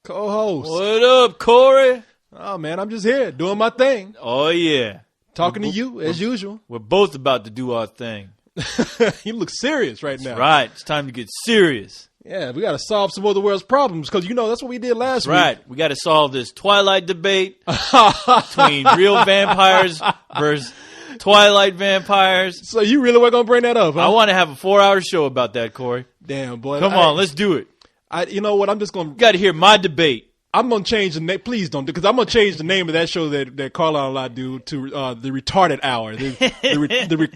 co-host. What up, Corey? Oh, man, I'm just here doing my thing. Oh, yeah. Talking to you, as usual. We're both about to do our thing. You look serious right now. That's right. It's time to get serious. Yeah, we got to solve some of the world's problems because, that's what we did last week. Right. We got to solve this Twilight debate between real vampires versus Twilight vampires. So you really weren't going to bring that up, huh? I want to have a 4-hour show about that, Corey. Damn, boy. Come on, let's do it. You know what? I'm just going to... You got to hear my debate. I'm going to change the name. Please don't, because I'm going to change the name of that show that Carlisle and I do to the Retarded Hour. The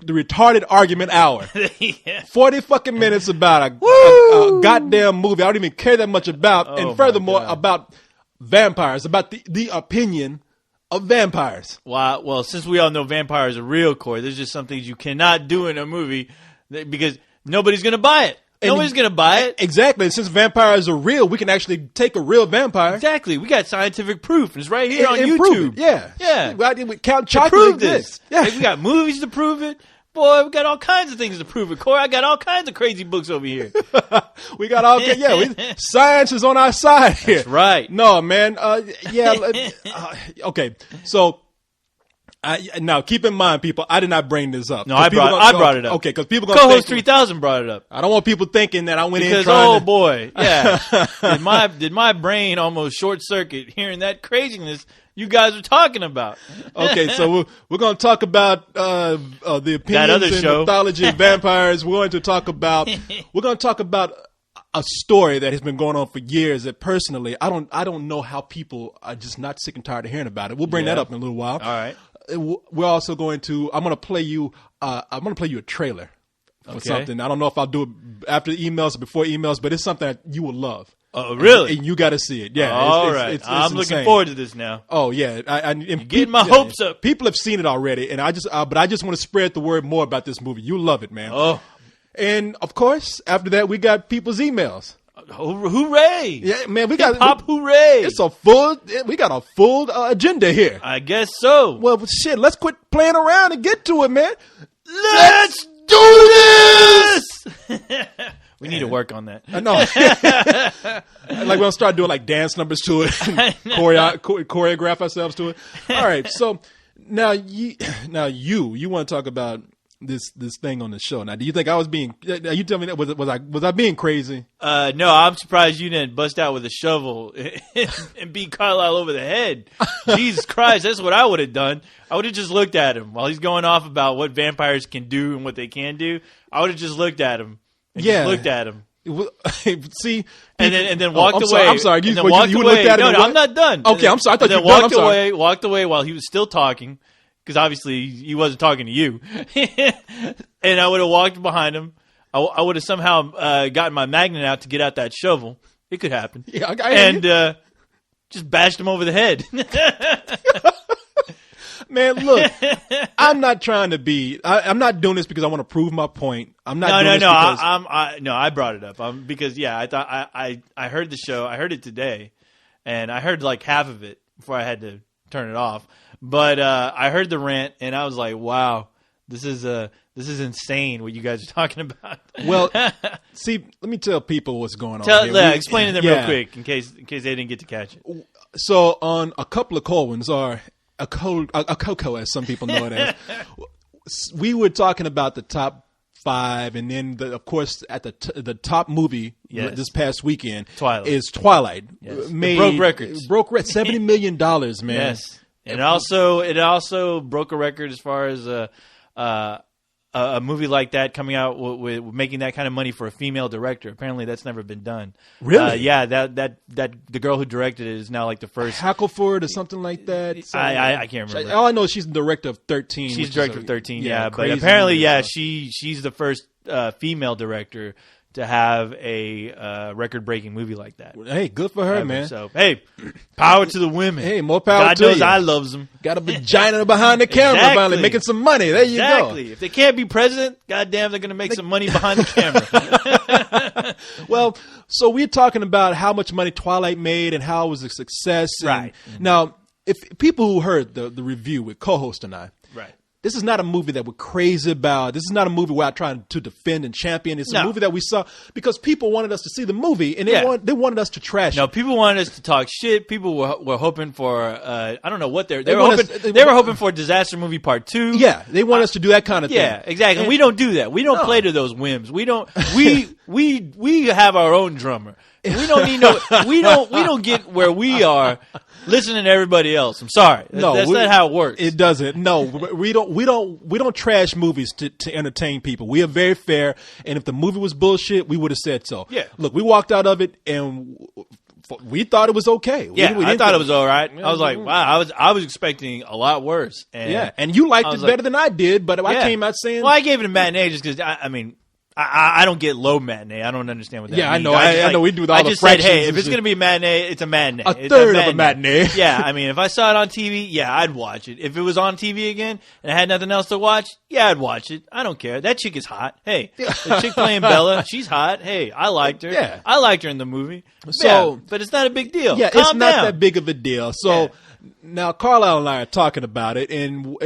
Retarded Argument Hour. Yeah. 40 fucking minutes about a goddamn movie I don't even care that much about. And furthermore, about vampires, about the opinion of vampires. Wow. Well, since we all know vampires are real, Corey, there's just some things you cannot do in a movie because nobody's going to buy it. Nobody's going to buy it. Exactly. And since vampires are real, we can actually take a real vampire. Exactly. We got scientific proof. It's right here on and YouTube. Prove it. Yeah. Yeah. Count to chocolate prove this. exists. Yeah. Like, we got movies to prove it. Boy, we got all kinds of things to prove it. Corey, I got all kinds of crazy books over here. We got all science is on our side here. That's right. No, man. Okay. So, now keep in mind, people, I did not bring this up. No, I brought it up. Okay, because people going to Co-host 3000 brought it up. I don't want people thinking that I went because, in trying oh boy, yeah. did my brain almost short circuit hearing that craziness you guys are talking about? Okay, so we're going to talk about the opinions and mythology of vampires. We're going to talk about a story that has been going on for years that personally I don't know how people are just not sick and tired of hearing about it. We'll bring that up in a little while. All right. We're also going to I'm going to play you a trailer for something. I don't know if I'll do it after emails or before emails, but it's something that you will love. Oh, really? And you got to see it. Yeah. All right. I'm looking forward to this now. Oh yeah. You're getting my hopes up. People have seen it already, and I just want to spread the word more about this movie. You'll love it, man. Oh. And of course, after that, we got people's emails. Hooray! Yeah, man, we got pop. Hooray! We got a full agenda here. I guess so. Well, shit, let's quit playing around and get to it, man. Let's do this. We need to work on that. I know. Like we're gonna start doing like dance numbers to it, choreograph ourselves to it. All right, so now you want to talk about this thing on the show. Now, do you think I was being? You tell me that was I being crazy? No, I'm surprised you didn't bust out with a shovel and beat Carlisle over the head. Jesus Christ, that's what I would have done. I would have just looked at him while he's going off about what vampires can do and what they can do. I would have just looked at him. Just looked at him. See, and then walked away. I'm sorry. You would look at him. No, I'm not done. Okay, I'm sorry. I thought you were done. Walked away while he was still talking. Because obviously he wasn't talking to you. And I would have walked behind him. I would have somehow gotten my magnet out to get out that shovel. It could happen. Yeah, and just bashed him over the head. Man, look, I'm not trying to be. I'm not doing this because I want to prove my point. I'm not. I brought it up because I thought I heard the show. I heard it today, and I heard like half of it before I had to turn it off. But I heard the rant, and I was like, "Wow, this is insane what you guys are talking about." Well, see, let me tell people what's going on. Explain it real quick in case they didn't get to catch it. So, on a couple of Colwins, or a Coco, as some people know it as, we were talking about the top 5, and then of course at the top movie this past weekend is Twilight. Yes. Broke records. Broke $70 million, man. Yes. And it also broke a record as far as a movie like that coming out with making that kind of money for a female director. Apparently, that's never been done. Really? Yeah. That the girl who directed it is now like the first Hackleford or something like that. I can't remember. All I know is she's the director of 13. She's director of 13. Yeah, but apparently, she's the first female director to have a record-breaking movie like that. Hey, good for her, man. So, hey, power to the women. Hey, more power God to you. knows I loves them. Got a vagina behind the camera finally, making some money. There you go. If they can't be president, goddamn, they're going to make some money behind the camera. Well, so we're talking about how much money Twilight made and how it was a success. Right. Now, if people who heard the review with co-host and I, right, This is not a movie that we're crazy about. This is not a movie where I'm trying to defend and champion. It's a movie that we saw because people wanted us to see the movie, and they wanted us to trash it. No, people wanted us to talk shit. People were hoping for I don't know what they were hoping for Disaster Movie Part 2. Yeah, they want us to do that kind of thing. Yeah, exactly. And we don't do that. We don't play to those whims. We don't. We have our own drummer. We don't need we don't get where we are listening to everybody else. I'm sorry. That's not how it works. It doesn't. No, we don't trash movies to entertain people. We are very fair, and if the movie was bullshit, we would have said so. Yeah. Look, we walked out of it and we thought it was okay. Yeah, I thought it was all right. I was like, wow, I was expecting a lot worse. And you liked it better than I did, but I came out saying, well, I gave it a matinee just because I don't get low matinee. I don't understand what that means. I know. I know. We do all the fractions. I just said, hey, if it's going to be a matinee, it's a matinee. A third of a matinee. Yeah, I mean, if I saw it on TV, I'd watch it. If it was on TV again and I had nothing else to watch, I'd watch it. I don't care. That chick is hot. Hey, the chick playing Bella, she's hot. Hey, I liked her. Yeah. I liked her in the movie. So, but it's not a big deal. Yeah, Calm it's not down. that big of a deal. So now Carlisle and I are talking about it, and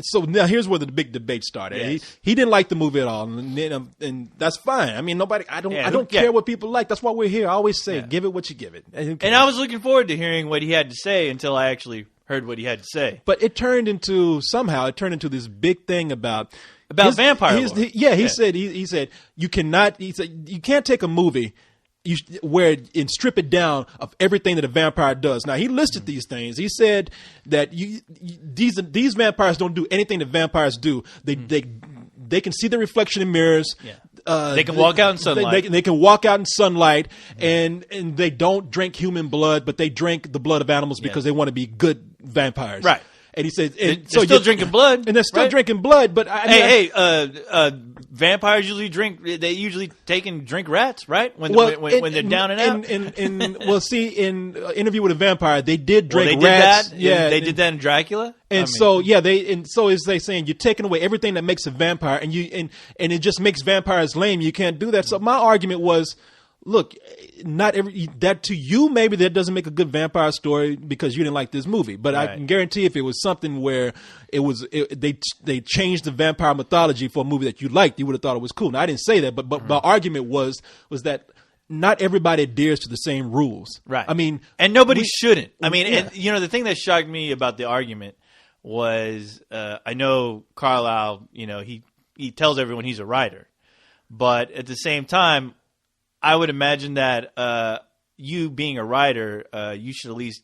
so now here's where the big debate started. Yes. He didn't like the movie at all, and that's fine. I mean, I don't care what people like. That's why we're here. I always say, give it what you give it. And I was looking forward to hearing what he had to say until I actually heard what he had to say. But it turned into this big thing about vampire lore. He said you cannot. He said you can't take a movie and strip it down of everything that a vampire does. Now, he listed these things. He said that these vampires don't do anything that vampires do. They can see the reflection in mirrors. Yeah. They can walk out in sunlight. They can walk out in sunlight, and they don't drink human blood, but they drink the blood of animals because they want to be good vampires. Right. And he said, they're still drinking blood, and they're still drinking blood. But vampires usually drink. They usually drink rats, right? When they're down and out. In Interview with a Vampire, they did drink rats. Did that. Yeah, they did that in Dracula. So is they saying you're taking away everything that makes a vampire, and it just makes vampires lame. You can't do that. So my argument was, look, not every that to you maybe that doesn't make a good vampire story because you didn't like this movie. But I can guarantee if it was something where they changed the vampire mythology for a movie that you liked, you would have thought it was cool. Now I didn't say that, but my argument was that not everybody adheres to the same rules. Right. I mean, and nobody shouldn't. I mean, and, the thing that shocked me about the argument was I know Carlisle. He tells everyone he's a writer, but at the same time, I would imagine that you being a writer, you should at least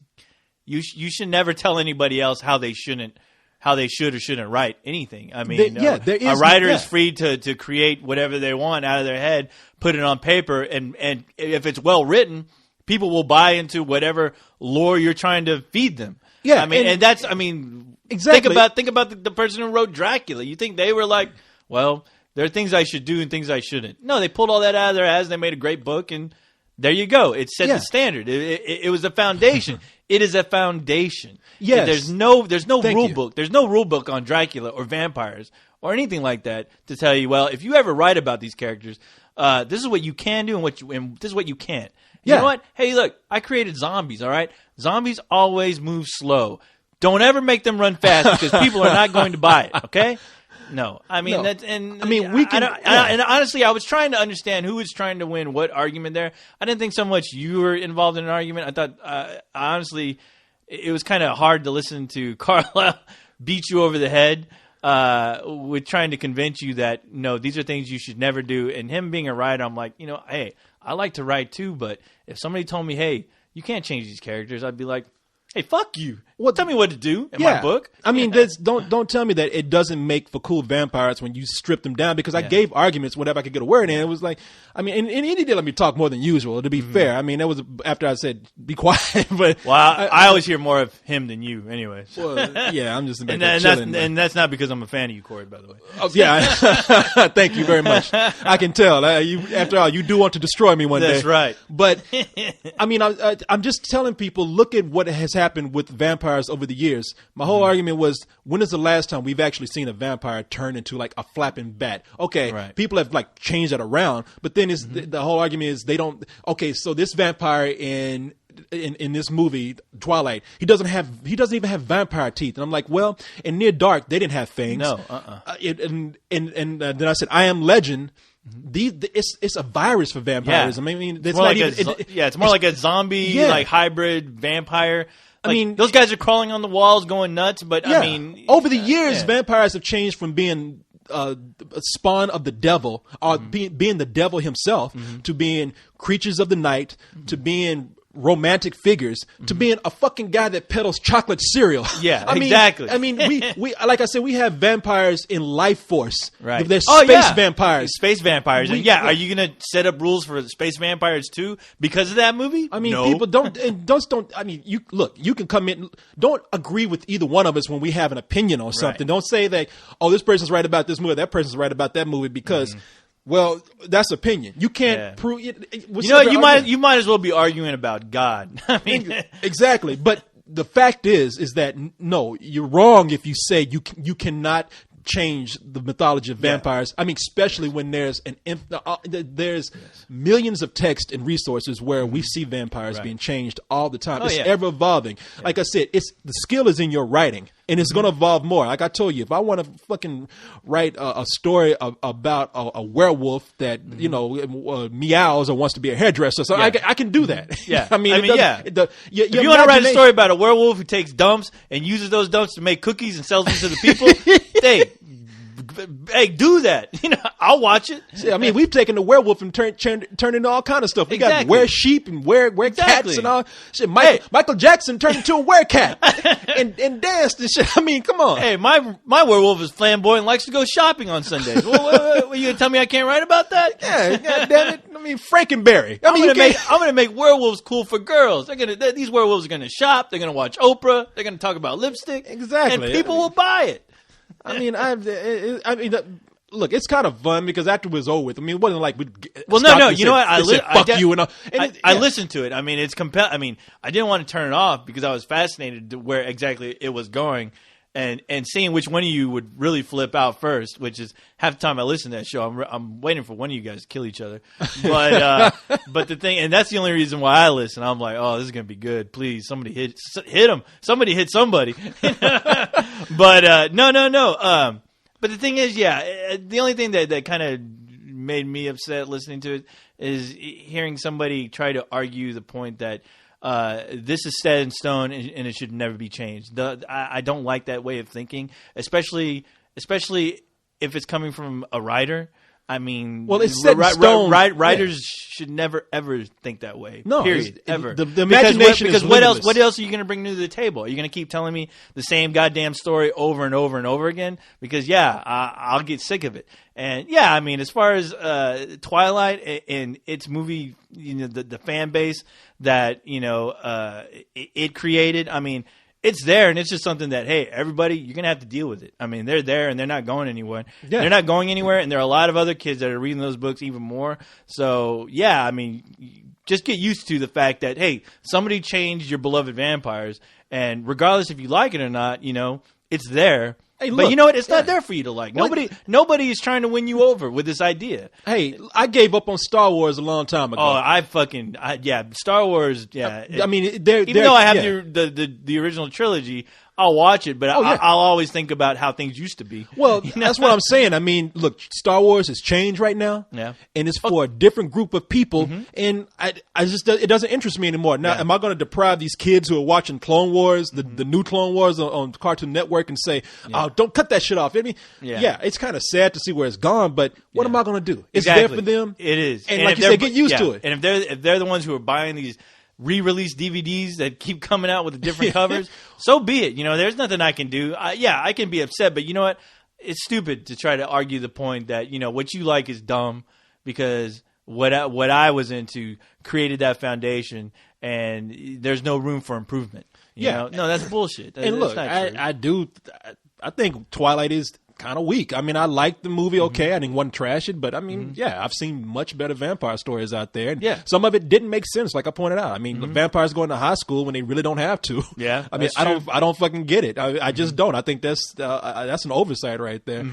you should never tell anybody else how they should or shouldn't write anything. I mean, a writer is free to create whatever they want out of their head, put it on paper, and if it's well written, people will buy into whatever lore you're trying to feed them. Yeah, exactly. Think about the person who wrote Dracula. You think they were like, well, there are things I should do and things I shouldn't. No, they pulled all that out of their ass. They made a great book, and there you go. It set the standard. It was a foundation. It is a foundation. Yes. There's no rule book. There's no rule book on Dracula or vampires or anything like that to tell you, well, if you ever write about these characters, this is what you can do and this is what you can't. You know what? Hey, look, I created zombies, all right? Zombies always move slow. Don't ever make them run fast because people are not going to buy it, okay? No, I mean that's we can. And honestly, I was trying to understand who was trying to win what argument there. I didn't think so much you were involved in an argument. I thought honestly, it was kind of hard to listen to Carlisle beat you over the head with trying to convince you that no, these are things you should never do. And him being a writer, I'm like, hey, I like to write too, but if somebody told me, hey, you can't change these characters, I'd be like, hey, fuck you. Well, tell me what to do in my book. I mean, don't tell me that it doesn't make for cool vampires when you strip them down, because I gave arguments whenever I could get a word in. It was like, I mean, and he did let me talk more than usual, to be fair. I mean, that was after I said, be quiet. But I always hear more of him than you anyway. So. Well, yeah, I'm just and that's not because I'm a fan of you, Corey, by the way. Oh, yeah. Thank you very much. I can tell. After all, you do want to destroy me one day. That's right. But, I mean, I'm just telling people, look at what has happened with vampires over the years. My whole argument was, when is the last time we've actually seen a vampire turn into like a flapping bat? Okay, people have like changed that around, but then the whole argument is they don't. Okay, so this vampire in in this movie Twilight, he doesn't even have vampire teeth. And I'm like, well, in Near Dark they didn't have fangs. No. And then I said, I Am Legend. It's a virus for vampires. Yeah. I mean, it's more it's more like a zombie like hybrid vampire. Like, I mean, those guys are crawling on the walls, going nuts. But I mean, over the years, vampires have changed from being spawn of the devil, or being the devil himself, to being creatures of the night, to being romantic figures, to being a fucking guy that peddles chocolate cereal. Yeah, exactly. I mean, we like I said, we have vampires in Life Force. Right. There's space vampires. Space vampires. And are you going to set up rules for space vampires too because of that movie? I mean, no. people don't. I mean, you can come in. Don't agree with either one of us when we have an opinion on something. Don't say that, oh, this person's right about this movie, that person's right about that movie, because. Well, that's opinion. You can't prove it. You might as well be arguing about God. I mean, exactly. But the fact is that no, you're wrong if you say you cannot change the mythology of vampires. I mean, especially when there's millions of text and resources where we see vampires being changed all the time. It's ever evolving. Yeah. Like I said, the skill is in your writing, and it's going to evolve more. Like I told you, if I want to fucking write a story about a werewolf that meows or wants to be a hairdresser, so I can do that. Yeah, I mean, if you want to write a story about a werewolf who takes dumps and uses those dumps to make cookies and sells them to the people, hey, do that. I'll watch it. See, I mean, we've taken the werewolf and turned into all kind of stuff. We got were-sheep and were-cats and all shit. Michael Jackson turned into a were-cat and danced and shit. I mean, come on. Hey, my werewolf is flamboyant and likes to go shopping on Sundays. Well, you gonna tell me I can't write about that? Yeah, God damn it. I mean, Frankenberry. I'm gonna make werewolves cool for girls. These werewolves are gonna shop. They're gonna watch Oprah. They're gonna talk about lipstick. Exactly. And people will buy it. I mean, look, it's kind of fun because after it was over with, I mean, it wasn't like no. You know what? Fuck you and all. I listened to it. I mean, it's I mean, I didn't want to turn it off because I was fascinated to where exactly it was going, and seeing which one of you would really flip out first. Which is half the time I listen to that show, I'm waiting for one of you guys to kill each other. But but the thing, and that's the only reason why I listen. I'm like, oh, this is gonna be good. Please, somebody hit him. Somebody hit somebody. But no. But the thing is, the only thing that kind of made me upset listening to it is hearing somebody try to argue the point that this is set in stone and it should never be changed. I don't like that way of thinking, especially if it's coming from a writer. I mean, well, it's set in stone. Writers should never ever think that way. No, period. Ever. The imagination because is what limitless. What else are you going to bring to the table? Are you going to keep telling me the same goddamn story over and over and over again? Because I'll get sick of it. And I mean, as far as Twilight and its movie, the fan base that it created. I mean, it's there, and it's just something that, hey, everybody, you're going to have to deal with it. I mean, they're there, and they're not going anywhere. Yeah. They're not going anywhere, and there are a lot of other kids that are reading those books even more. So, I mean, just get used to the fact that, hey, somebody changed your beloved vampires, and regardless if you like it or not, it's there. Hey, look, but you know what? It's not there for you to like. Nobody is trying to win you over with this idea. Hey, I gave up on Star Wars a long time ago. Oh, Star Wars. Yeah, I mean, even though I have the original trilogy, I'll watch it, but I'll always think about how things used to be. Well, that's what I'm saying. I mean, look, Star Wars has changed right now, and it's for a different group of people, and I just it doesn't interest me anymore. Now, am I going to deprive these kids who are watching Clone Wars, the new Clone Wars on Cartoon Network, and say, "Oh, don't cut that shit off"? I mean, it's kind of sad to see where it's gone, but what am I going to do? It's there for them. It is, and like you said, get used to it. And if they're the ones who are buying these re-release DVDs that keep coming out with the different covers, so be it. There's nothing I can do. I can be upset, but you know what? It's stupid to try to argue the point that, what you like is dumb because what I was into created that foundation and there's no room for improvement. You know? No, that's bullshit. And look, I think Twilight is kind of weak. I mean, I liked the movie. Okay, I didn't want to trash it, but I mean, yeah, I've seen much better vampire stories out there. And some of it didn't make sense, like I pointed out. I mean, the vampires going to high school when they really don't have to. Yeah, I mean, I don't fucking get it. I just don't. I think that's an oversight right there.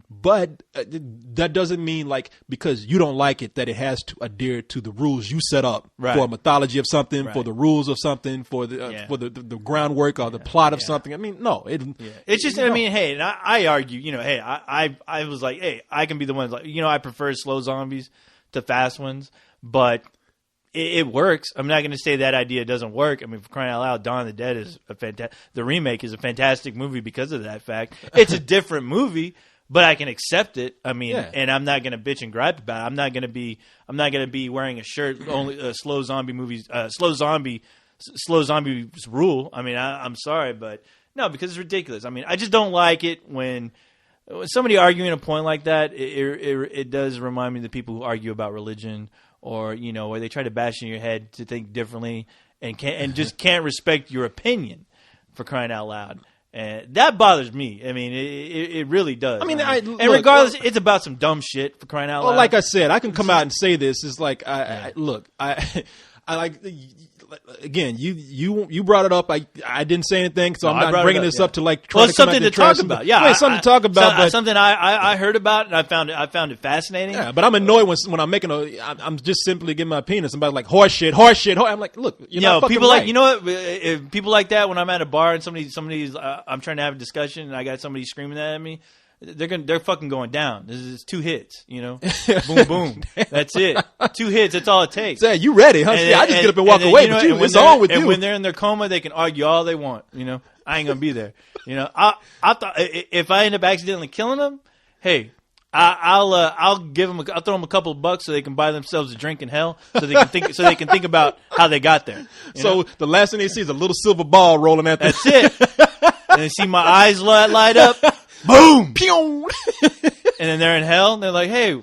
But that doesn't mean like because you don't like it that it has to adhere to the rules you set up for a mythology of something, for the rules of something, for the groundwork or the plot of something. I mean, no, it's just. I mean, hey, and I argue. You know, hey, I was like, hey, I can be the one. Like, you know, I prefer slow zombies to fast ones, but it works. I'm not going to say that idea doesn't work. I mean, for crying out loud, Dawn of the Dead is the remake is a fantastic movie because of that fact. It's a different movie, but I can accept it. I mean, and I'm not going to bitch and gripe about it. I'm not going to be wearing a shirt only slow zombie rule. I mean, I'm sorry, but no, because it's ridiculous. I mean, I just don't like it when somebody arguing a point like that. It does remind me of the people who argue about religion, or you know, where they try to bash in your head to think differently and just can't respect your opinion, for crying out loud. And that bothers me. I mean, it really does. I mean, regardless, it's about some dumb shit, for crying out loud. Well, like I said, I can come out and say this. It's like, I like. Again, you brought it up. I didn't say anything, so I'm not bringing this up to like try to something to talk about. Yeah, it's something to talk about. But something I heard about and I found it fascinating. Yeah, but I'm annoyed when I'm making I'm just simply giving my opinion. Somebody's like horse shit. I'm like, look, people right. like, you know what? If people like that, when I'm at a bar and somebody's I'm trying to have a discussion and I got somebody screaming that at me, they're fucking going down. This is 2 hits, you know, boom, boom. That's it. 2 hits. That's all it takes. Say, you ready? Huh? I just get up and walk away. But it's on with you. And when they're in their coma, they can argue all they want. You know, I ain't gonna be there. You know, I thought if I end up accidentally killing them, hey, I'll give them. I'll throw them a couple of bucks so they can buy themselves a drink in hell, so they can think about how they got there. So the last thing they see is a little silver ball rolling at them. That's it. And they see my eyes light up. Boom! Pew! And then they're in hell, and they're like, hey,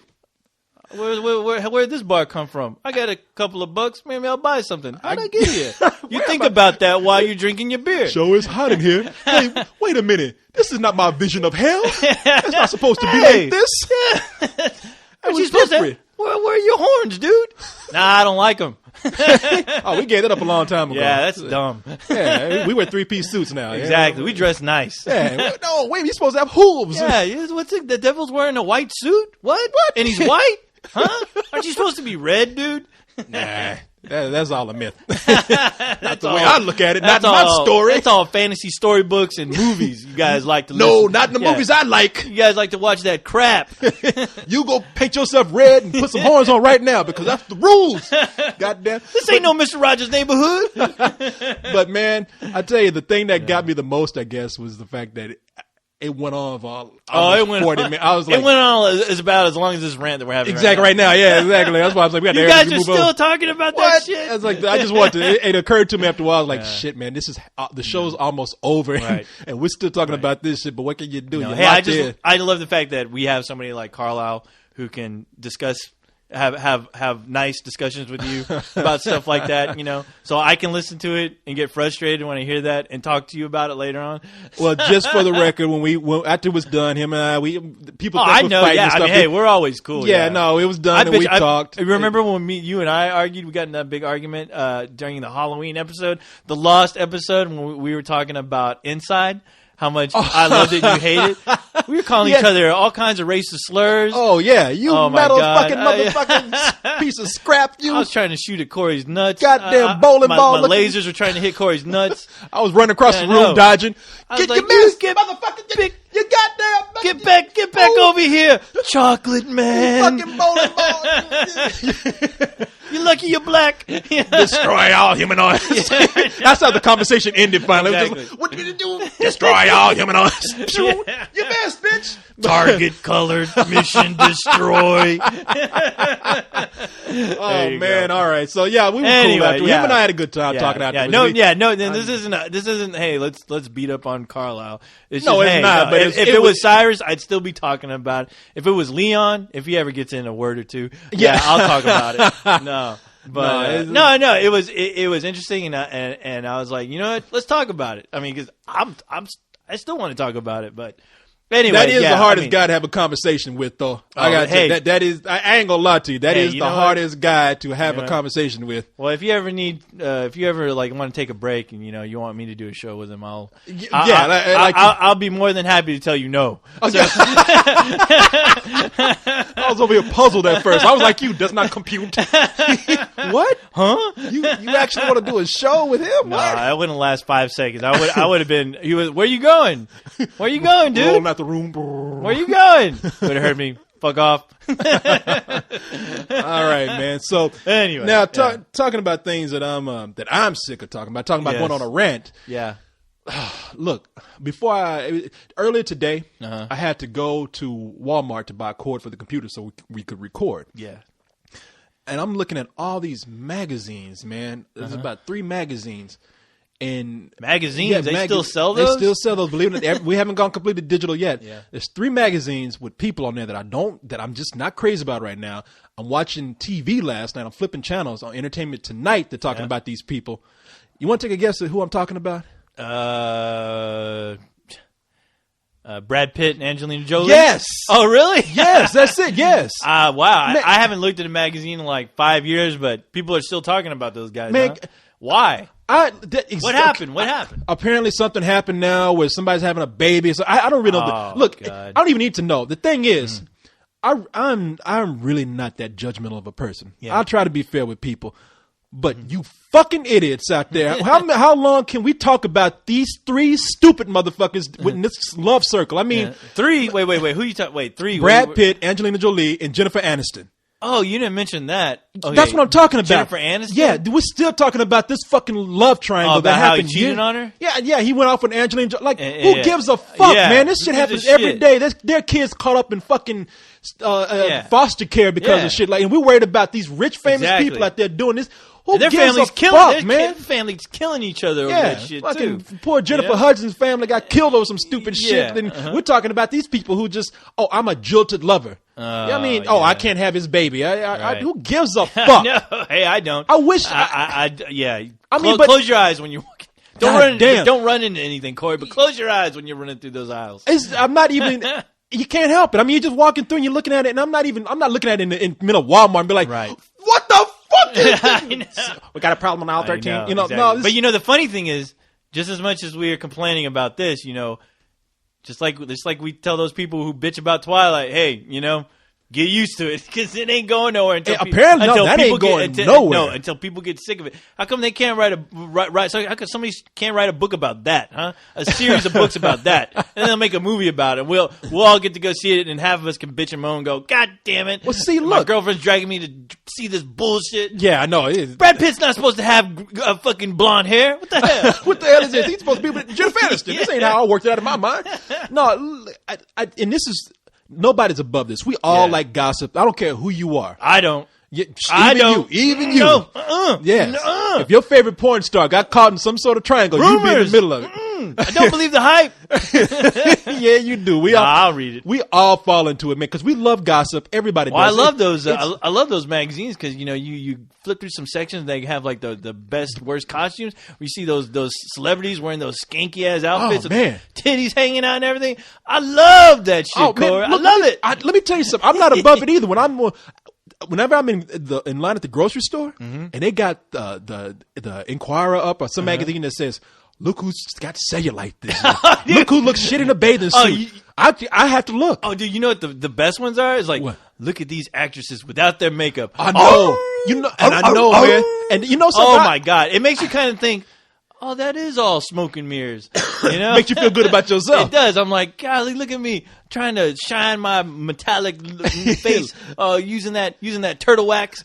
where'd this bar come from? I got a couple of bucks. Maybe I'll buy something. How'd I get here? You think about that while you're drinking your beer. Sure is hot in here. Hey, wait a minute. This is not my vision of hell. It's not supposed to be like this. That was different. Where are your horns, dude? Nah, I don't like them. Oh, we gave that up a long time ago. Yeah, that's dumb. Yeah, we wear 3-piece suits now. Exactly. We dress nice. Yeah. No, wait, you're supposed to have hooves. Yeah, what's it? The devil's wearing a white suit? What? And he's white? Huh? Aren't you supposed to be red, dude? Nah. That's all a myth. That's the way I look at it. Not my story. It's all fantasy storybooks and movies you guys like to listen. No, not in the movies I like. You guys like to watch that crap. You go paint yourself red and put some horns on right now because that's the rules. Goddamn. This ain't no Mr. Rogers' Neighborhood. But man, I tell you, the thing that got me the most, I guess, was the fact that it went on for it went 40 minutes. I was like, it went on about as long as this rant that we're having. Exactly right now. Yeah, exactly. That's why I was like, we got to. You guys are still talking about that shit. I was like, I just want to. It occurred to me after a while. I was like, shit, man, this is the show's almost over, and we're still talking about this shit. But what can you do? I love the fact that we have somebody like Carlisle who can discuss. Have nice discussions with you about stuff like that, you know, so I can listen to it and get frustrated when I hear that and talk to you about it later on. Well, just for the record, when after it was done, him and I, people think I know, fighting yeah. and stuff. I mean, hey, we're always cool. Yeah, no, it was done and we talked. Remember when you and I argued? We got in that big argument during the Halloween episode, the Lost episode, when we were talking about Inside. How much I loved it and you hate it. We were calling each other all kinds of racist slurs. Oh, yeah. You metal fucking motherfucking piece of scrap. You. I was trying to shoot at Corey's nuts. Goddamn bowling ball. My lasers were trying to hit Corey's nuts. I was running across the room dodging. Get your mask, motherfucker. You goddamn. Get back over here. Chocolate man. You fucking bowling ball. You're lucky you're black. Destroy all humanoids. That's how the conversation ended finally. Exactly. What did you do? Destroy all humanoids. You best, bitch. Target colored mission destroy. Oh man, go. All right. So yeah, we were cool after. Him and I had a good time talking afterwards. No. This isn't. Hey, let's beat up on Carlisle. It's not. But if it was Cyrus, I'd still be talking about it. If it was Leon, if he ever gets in a word or two, I'll talk about it. No. But no, it was interesting, and I was like, you know what? Let's talk about it. I mean, because I still want to talk about it, but Anyway, that is the hardest guy to have a conversation with, though. That is. I ain't gonna lie to you. That is the hardest guy to have a conversation with. Well, if you ever like want to take a break and you want me to do a show with him, I'll be more than happy to tell you no. Okay. I was over here puzzled at first. I was like, "You does not compute." What? Huh? You actually want to do a show with him? No, that wouldn't last 5 seconds. I would have been. Where you going? Where you going, dude? Rolling out the room. Where you going? Would have heard me. Fuck off. All right, man. So anyway, now talking about things that I'm sick of talking about. Talking about going on a rant. Yeah. Look, earlier today, I had to go to Walmart to buy a cord for the computer so we could record. Yeah. And I'm looking at all these magazines, man. There's about 3 magazines. And magazines, they still sell those? They still sell those. Believe it, we haven't gone completely digital yet. Yeah. There's 3 magazines with people on there that I'm just not crazy about right now. I'm watching TV last night. I'm flipping channels on Entertainment Tonight. They're talking about these people. You want to take a guess at who I'm talking about? Brad Pitt and Angelina Jolie? Yes. Oh, really? Yes, that's it. Yes. Wow. I haven't looked at a magazine in like 5 years, but people are still talking about those guys. Man, huh? Why? What happened? What happened? Apparently something happened now where somebody's having a baby. So I don't really know. Look, I don't even need to know. The thing is, I'm really not that judgmental of a person. Yeah. I try to be fair with people. But you fucking idiots out there, how long can we talk about these 3 stupid motherfuckers in this love circle? I mean, 3. Wait. Who you talking? Wait, 3. Brad Pitt, Angelina Jolie, and Jennifer Aniston. Oh, you didn't mention that. Okay. That's what I'm talking about. Jennifer Aniston? Yeah, we're still talking about this fucking love triangle that happened. How he cheated on her? Yeah, he went off with Angelina Jolie. Like, who gives a fuck, man? This shit happens every day. Their kids caught up in fucking foster care because of shit. Like, and we're worried about these rich, famous people out there doing this. Who their gives family's a killing, fuck, man? Their family's killing each other over that shit, too. Poor Jennifer Hudson's family got killed over some stupid shit. And we're talking about these people who just, I'm a jilted lover. I can't have his baby. Who gives a fuck? No, hey, I don't. I wish. Close your eyes when you're walking. Don't run into anything, Corey, but close your eyes when you're running through those aisles. I'm not even. You can't help it. I mean, you're just walking through and you're looking at it, and I'm not looking at it in the middle of Walmart and be like, what the fuck is this? We got a problem on aisle 13. Exactly. But the funny thing is, just as much as we are complaining about this, just like we tell those people who bitch about Twilight, hey, get used to it because it ain't going nowhere until until people get sick of it. How come they can't write? So how come somebody can't write a book about that? Huh? A series of books about that, and they'll make a movie about it. We'll all get to go see it, and half of us can bitch and moan and go, "God damn it!" Well, see, look, my girlfriend's dragging me to see this bullshit. Yeah, I know. Brad Pitt's not supposed to have fucking blonde hair. What the hell? What the hell is this? He's supposed to be with Jennifer Aniston. This ain't how I worked it out in my mind. No, and this is. Nobody's above this. We all like gossip. I don't care who you are. I don't. Even you. No. Yes. If your favorite porn star got caught in some sort of triangle, you'd be in the middle of it. I don't believe the hype. Yeah, you do. I'll read it. We all fall into it, man, because we love gossip. Everybody does. I love those. I love those magazines because you flip through some sections. They have like the best, worst costumes. We see those celebrities wearing those skanky ass outfits, with titties hanging out and everything. I love that shit, Corey. I love it. Let me tell you something. I'm not above it either. Whenever I'm in line at the grocery store and they got the Inquirer up or some magazine that says, "Look who's got cellulite this year. Look who looks shit in a bathing suit." I have to look. Oh, dude, you know what the best ones are? Is like, look at these actresses without their makeup. I know. I know, man. And something. Oh my God. It makes you kind of think, oh, that is all smoke and mirrors. Makes you feel good about yourself. It does. I'm like, golly, look at me trying to shine my metallic face using that turtle wax.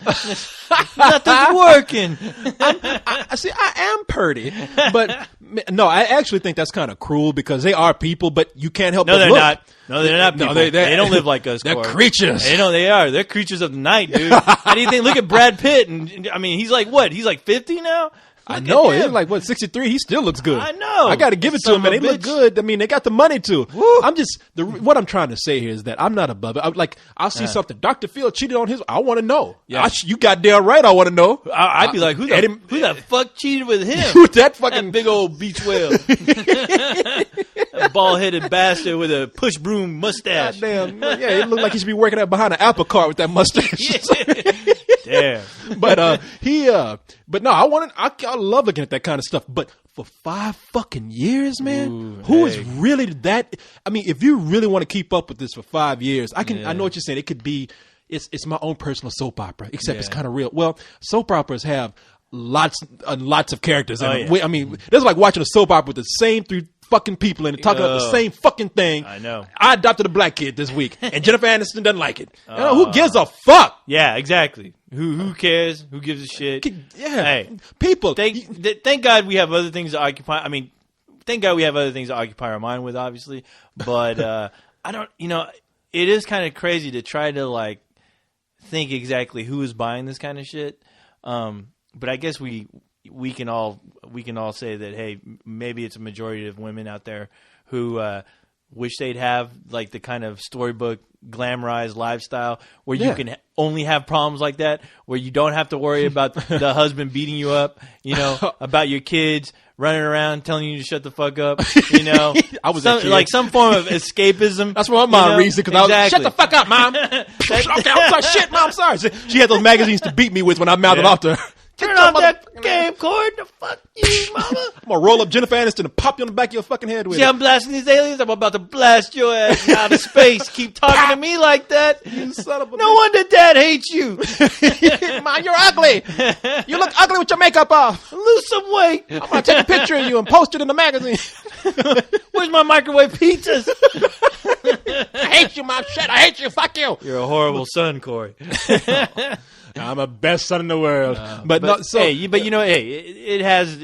Nothing's working. I am purty, but no, I actually think that's kind of cruel because they are people, but you can't help. No, but they're look. not. No, they're not people. No, they don't live like us. They're creatures. They are. They're creatures of the night, dude. How do you think? Look at Brad Pitt, and I mean, he's like what? He's like 50 now. I know. He's like, 63? He still looks good. I know. I got to give it to him, man. They look good. I mean, they got the money, too. Woo. What I'm trying to say here is that I'm not above it. I'll see something. Dr. Phil cheated on his. I want to know. Yeah. You goddamn right I want to know. I'd be like, who the fuck cheated with him? That fucking big old beach whale. A bald-headed bastard with a push broom mustache. Goddamn. Yeah, it looked like he should be working out behind an apple cart with that mustache. Damn. But no, I love looking at that kind of stuff. But for 5 fucking years, man, who is really that? I mean, if you really want to keep up with this for 5 years, I know what you're saying. It could be, it's my own personal soap opera, except it's kind of real. Well, soap operas have lots of characters. I mean, that's like watching a soap opera with the same 3 fucking people and talking about the same fucking thing. I know. I adopted a black kid this week, and Jennifer Aniston doesn't like it. Who gives a fuck? Yeah, exactly. Who cares? Who gives a shit? Yeah, hey, people. Thank God we have other things to occupy. I mean, thank God we have other things to occupy our mind with, obviously. But I don't. It is kind of crazy to try to like think exactly who is buying this kind of shit. But I guess we can all say that, hey, maybe it's a majority of women out there who wish they'd have like the kind of storybook glamorized lifestyle where you can only have problems like that, where you don't have to worry about the husband beating you up, about your kids running around telling you to shut the fuck up, I was like some form of escapism. That's what my mom reads it, because I was shut the fuck up, mom. Okay, I'm sorry, shit, mom, I'm sorry. She had those magazines to beat me with when I mouthed off to her. Turn off that game cord. The fuck you, mama. I'm going to roll up Jennifer Aniston and pop you on the back of your fucking head with it. See, I'm blasting these aliens. I'm about to blast your ass out of space. Keep talking to me like that. You son of a no wonder Dad hates you. Mom, you're ugly. You look ugly with your makeup off. Lose some weight. I'm going to take a picture of you and post it in the magazine. Where's my microwave pizzas? I hate you, Mom. Shit, I hate you. Fuck you. You're a horrible son, Corey. I'm the best son in the world, but it has.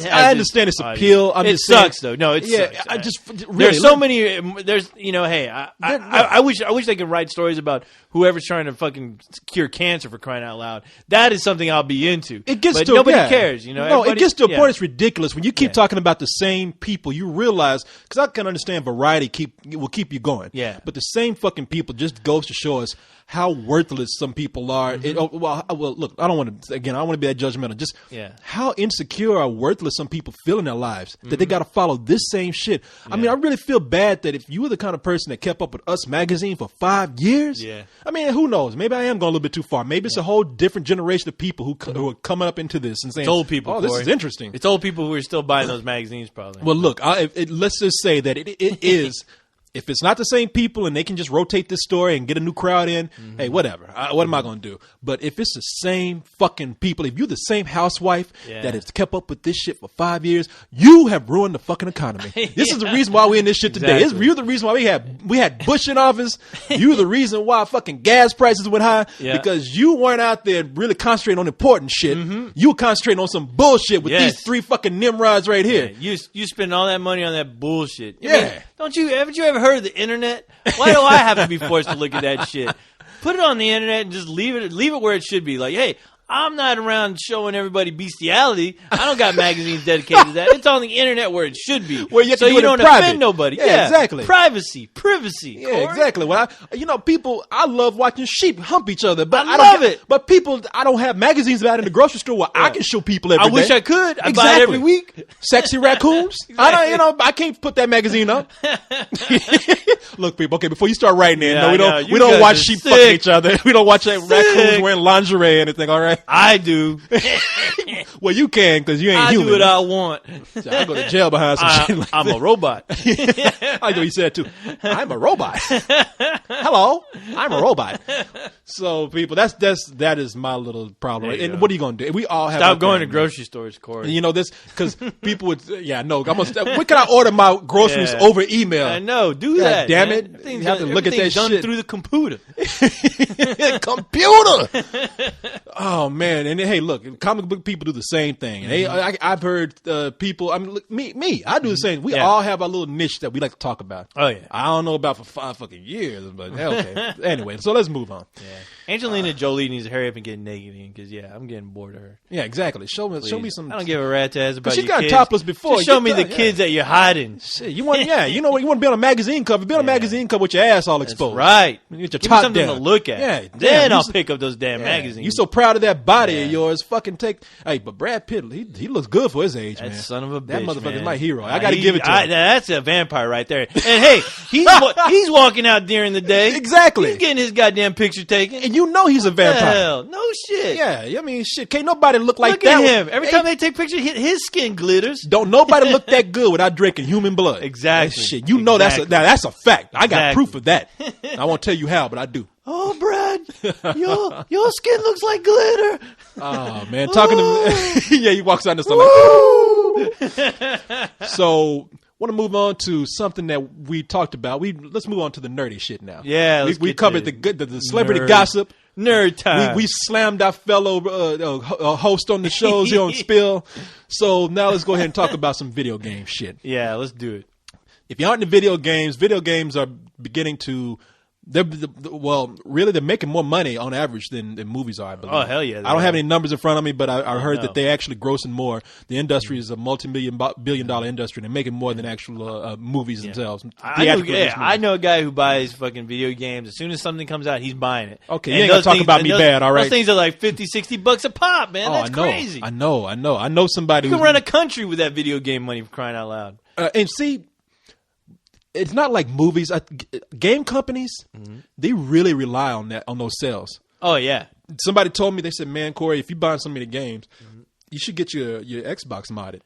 I understand its appeal. It sucks though. No, it sucks. I just really, there's so many. There's hey, I wish they could write stories about whoever's trying to fucking cure cancer, for crying out loud. That is something I'll be into. It gets but to nobody cares. No, it gets to a point. It's ridiculous when you keep talking about the same people. You realize, because I can understand variety will keep you going. Yeah, but the same fucking people just goes to show us how worthless some people are. Mm-hmm. Well, look, I don't want to be that judgmental. Just how insecure or worthless some people feel in their lives that they got to follow this same shit. I mean, I really feel bad that if you were the kind of person that kept up with Us magazine for 5 years, I mean, who knows? Maybe I am going a little bit too far. Maybe it's a whole different generation of people who are coming up into this and saying, it's old people, oh, this is interesting. It's old people who are still buying those magazines, probably. Well, look, let's just say that it is. If it's not the same people and they can just rotate this story and get a new crowd in, hey, whatever. What am I going to do? But if it's the same fucking people, if you're the same housewife that has kept up with this shit for 5 years, you have ruined the fucking economy. This is the reason why we're in this shit today. You're the reason why we had Bush in office. You're the reason why fucking gas prices went high, because you weren't out there really concentrating on important shit. You were concentrating on some bullshit with these 3 fucking Nimrods right here. You spend all that money on that bullshit. Yeah. Haven't you ever heard of the internet? Why do I have to be forced to look at that shit? Put it on the internet and just leave it where it should be. Like, hey, I'm not around showing everybody bestiality. I don't got magazines dedicated to that. It's on the internet where it should be. Where you so you don't offend nobody. Yeah, exactly. Privacy. Yeah, Corey. Exactly. Well, I love watching sheep hump each other, but I love it. But I don't have magazines about it in the grocery store where I can show people every day. I wish I could. I buy it every week. Sexy raccoons. I can't put that magazine up. Look, people. Okay, before you start writing in, we don't watch sheep fuck each other. We don't watch raccoons wearing lingerie or anything. All right. I do. Well, you can, because you ain't human. I do what I want. So I go to jail behind some shit like I'm that. A robot. I know he said too. I'm a robot. Hello, I'm a robot. So people, that is my little problem. And what are you gonna do? We all have stop going to grocery stores, Corey. This because people would. Yeah, no. When can I order my groceries over email? I know. Do that. Damn it! You have to look at that done shit through the computer. Computer. Oh man! And hey, look, comic book people do the same thing. Hey, I've heard people. I mean, look, me. I do the same. We all have our little niche that we like to talk about. Oh yeah. I don't know about for 5 fucking years, but okay. Anyway, so let's move on. Yeah. Angelina Jolie needs to hurry up and get naked in, because I'm getting bored of her. Yeah, exactly. Show me some. I don't give a rat's ass about. She's got topless before. Just show me the kids that you're hiding. Shit, you want? Yeah, you know what? You want to be on a magazine cover? Be on a magazine cover with your ass all exposed. That's right. You get your Give top me something down to look at. Yeah. Then I'll pick up those damn magazines. You so proud of that body of yours. Fucking take. Hey, but Brad Pitt, he looks good for his age, man. That son of a bitch, that motherfucker's man. my hero. I got to give it to him. That's a vampire right there. And hey, he's walking out during the day. Exactly. He's getting his goddamn picture taken. And you know he's a vampire. Hell, no shit. Yeah, I mean, shit. Can't nobody look like Look that. at him. Every time they take pictures, his skin glitters. Don't nobody look that good without drinking human blood. Exactly. That shit. You know that's a fact. I got Exactly. proof of that. I won't tell you how, but I do. Oh, Brad, your skin looks like glitter. Oh man, talking to yeah, he walks out in the sun like. So, want to move on to something that we talked about. Let's move on to the nerdy shit now. Yeah, we covered the celebrity gossip. Nerd time. We slammed our fellow host on the shows here on Spill. So now let's go ahead and talk about some video game shit. Yeah, let's do it. If you aren't into video games are beginning to. Really, they're making more money on average than movies are, I believe. Oh, hell yeah. I don't have any numbers in front of me, but I heard that they're actually grossing more. The industry is a multi-billion-dollar industry. They're making more than actual movies themselves. I know a guy who buys fucking video games. As soon as something comes out, he's buying it. Okay, you ain't going to talk about me bad, all right? Those things are like $50-$60 a pop, man. That's crazy. I know somebody who can run a country with that video game money, for crying out loud. And see... It's not like movies. Game companies, they really rely on those sales. Oh yeah. Somebody told me, they said, "Man, Corey, if you buy so many games, you should get your Xbox modded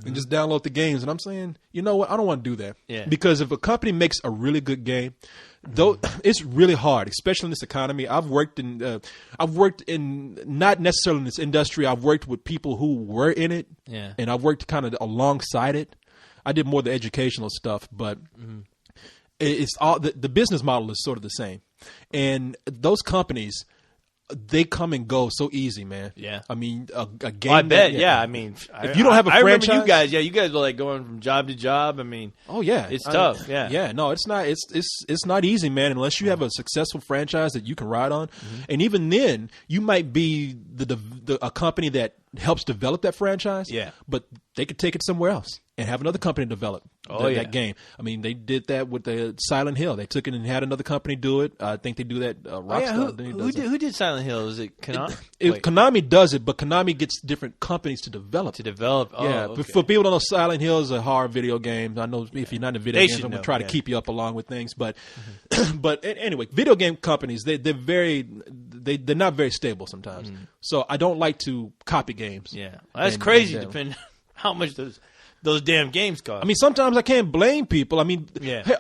and just download the games." And I'm saying, you know what? I don't want to do that. Yeah. Because if a company makes a really good game, though, it's really hard, especially in this economy. I've worked in not necessarily in this industry. I've worked with people who were in it, and I've worked kind of alongside it. I did more of the educational stuff, but it's all the business model is sort of the same. And those companies, they come and go so easy, man. Yeah. I mean, a game. I bet. Yeah. I mean, if you don't have a franchise, I remember you guys were like going from job to job. I mean, oh yeah, it's tough. Yeah. Yeah. No, it's not. It's not easy, man. Unless you have a successful franchise that you can ride on, and even then, you might be a company that helps develop that franchise. Yeah. But they could take it somewhere else and have another company develop that game. I mean, they did that with the Silent Hill. They took it and had another company do it. I think they do that. Rockstar. Who did Silent Hill? Is it Konami? Konami does it, but Konami gets different companies to develop. Okay. For people who don't know, Silent Hill is a horror video game. I know if you're not in video games, I'm going to try to keep you up along with things. But but anyway, video game companies, they're not very stable sometimes. So I don't like to copy games. Yeah, that's crazy. Depending on how much those damn games cost. I mean, sometimes I can't blame people. I mean,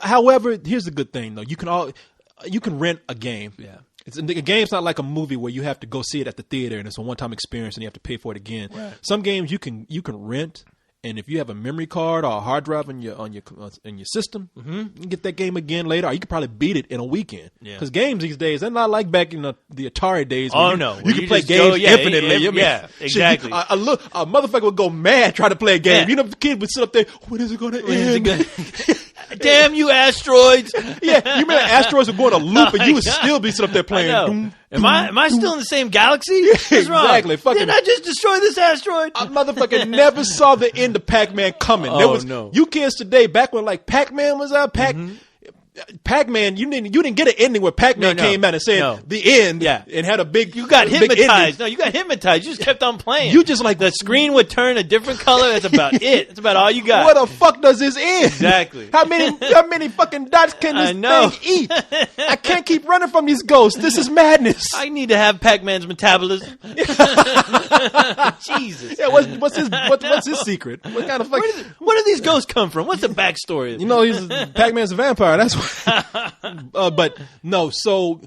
however, here's the good thing though: you can rent a game. Yeah. A game's not like a movie where you have to go see it at the theater and it's a one-time experience and you have to pay for it again. Right. Some games you can rent, and if you have a memory card or a hard drive in your system, you can get that game again later, or you can probably beat it in a weekend. Because games these days, they're not like back in the Atari days. You can play games infinitely. Exactly. A motherfucker would go mad trying to play a game. You know, the kid would sit up there. When is it going to end? Damn you, asteroids! Yeah, you remember asteroids would go on a loop, and you would still be sitting up there playing. Am I still in the same galaxy? What's exactly. wrong? Didn't I just destroy this asteroid? A motherfucker never saw the end of Pac-Man coming. No. You kids today, back when like Pac-Man was out, Pac-Man, you didn't get an ending where Pac-Man came out and said the end, and had a big. You got hypnotized. No, you got hypnotized. You just kept on playing. You just like the screen would turn a different color. That's about it. That's about all you got. What the fuck does this end? Exactly. How many fucking dots can this thing eat? I can't keep running from these ghosts. This is madness. I need to have Pac-Man's metabolism. Jesus. Yeah. What's his secret? What kind of fuck? Where do these ghosts come from? What's the backstory? You know, Pac-Man's a vampire. That's what. But no, so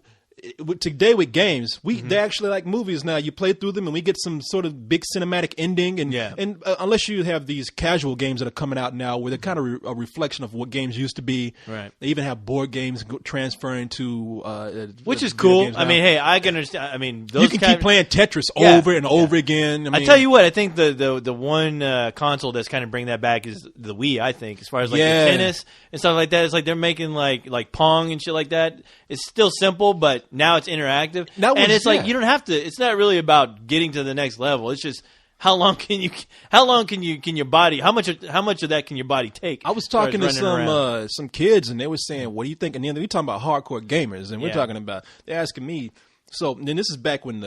today with games, they're actually like movies now. You play through them and we get some sort of big cinematic ending. And unless you have these casual games that are coming out now where they're kind of a reflection of what games used to be. Right. They even have board games transferring to which is cool. I mean, hey, I can understand. I mean, those you can keep playing Tetris over and over again. I tell you what, I think the one console that's kind of bringing that back is the Wii. I think as far as like the tennis and stuff like that, it's like they're making like Pong and shit like that. It's still simple, but now it's interactive, and it's like you don't have to. It's not really about getting to the next level. It's just how long can your body? How much of that can your body take? I was talking to some kids, and they were saying, "What do you think?" And then we talking about hardcore gamers, and we're talking about. They're asking me, So then this is back when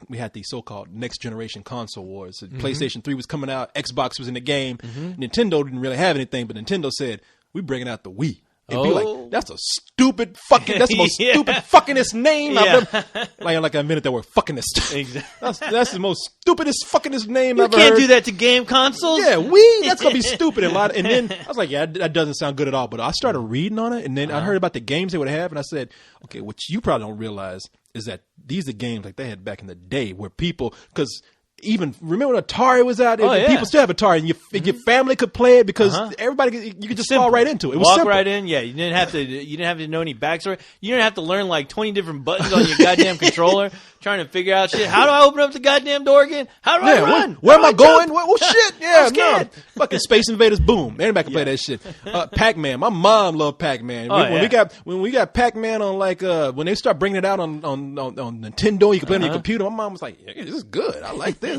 we had the so-called next generation console wars. PlayStation 3 was coming out, Xbox was in the game. Nintendo didn't really have anything, but Nintendo said, "We're bringing out the Wii." And be like, that's a stupid fucking, that's the most stupid fuckingest name I've ever, like I invented that word, fuckingest. Exactly. That's the most stupidest fuckingest name I've ever heard. You can't do that to game consoles? Yeah, Wii, that's going to be stupid. And then I was like, yeah, that doesn't sound good at all. But I started reading on it, and then I heard about the games they would have, and I said, okay, what you probably don't realize is that these are games like they had back in the day where people, because even remember when Atari was out? People still have Atari, and your family could play it because everybody you could just fall right into it. It was walk simple. right in. Yeah, you didn't have to know any backstory. You didn't have to learn like 20 different buttons on your goddamn controller trying to figure out shit. How do I open up the goddamn door again? How do I run? Where am I going? Well, shit. Yeah, no. Fucking Space Invaders. Boom. Everybody can play that shit. Pac-Man. My mom loved Pac-Man. When we got Pac-Man on when they start bringing it out on Nintendo, you can play it on your computer. My mom was like, yeah, this is good. I like this.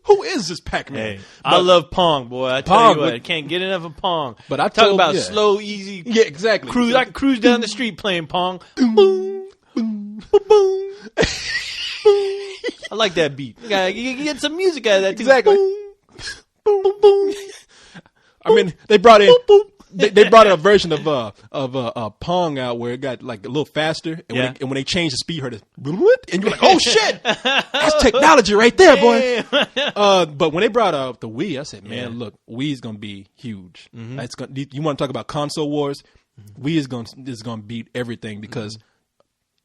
Who is this Pac-Man? Hey, I love Pong, boy. I tell you what, I can't get enough of Pong. But I talk about slow, easy. Yeah, exactly. Cruise. I can cruise down the street playing Pong. Boom, boom, boom, boom. I like that beat. You get some music out of that too. Exactly. Boom, boom, boom. I mean, they brought in. They brought in a version of Pong out where it got like a little faster, and when they changed the speed, you heard it, and you're like, "Oh shit, that's technology right there, boy!" But when they brought out the Wii, I said, "Man, look, Wii's gonna be huge. That's gonna. You want to talk about console wars? Wii is gonna beat everything because."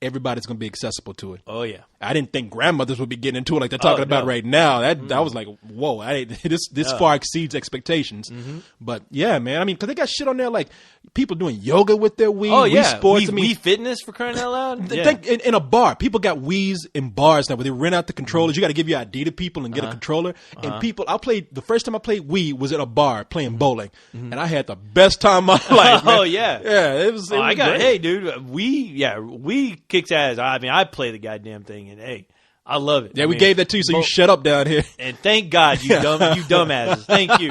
Everybody's going to be accessible to it. Oh, yeah. I didn't think grandmothers would be getting into it like they're talking about right now. That was like, whoa, this far exceeds expectations. But yeah, man, I mean, because they got shit on there like people doing yoga with their Wii, Wii Sports. Wii Fitness for crying out loud. In a bar, people got Wiis in bars now where they rent out the controllers. You got to give your ID to people and get a controller. And the first time I played Wii was at a bar playing bowling. And I had the best time of my life, man. Oh, yeah. Yeah, it was great. Hey, dude, Wii kicks ass. I mean, I play the goddamn thing, and hey, I love it. Yeah, we gave that to you, so you shut up down here. And thank God, you dumbasses. Thank you.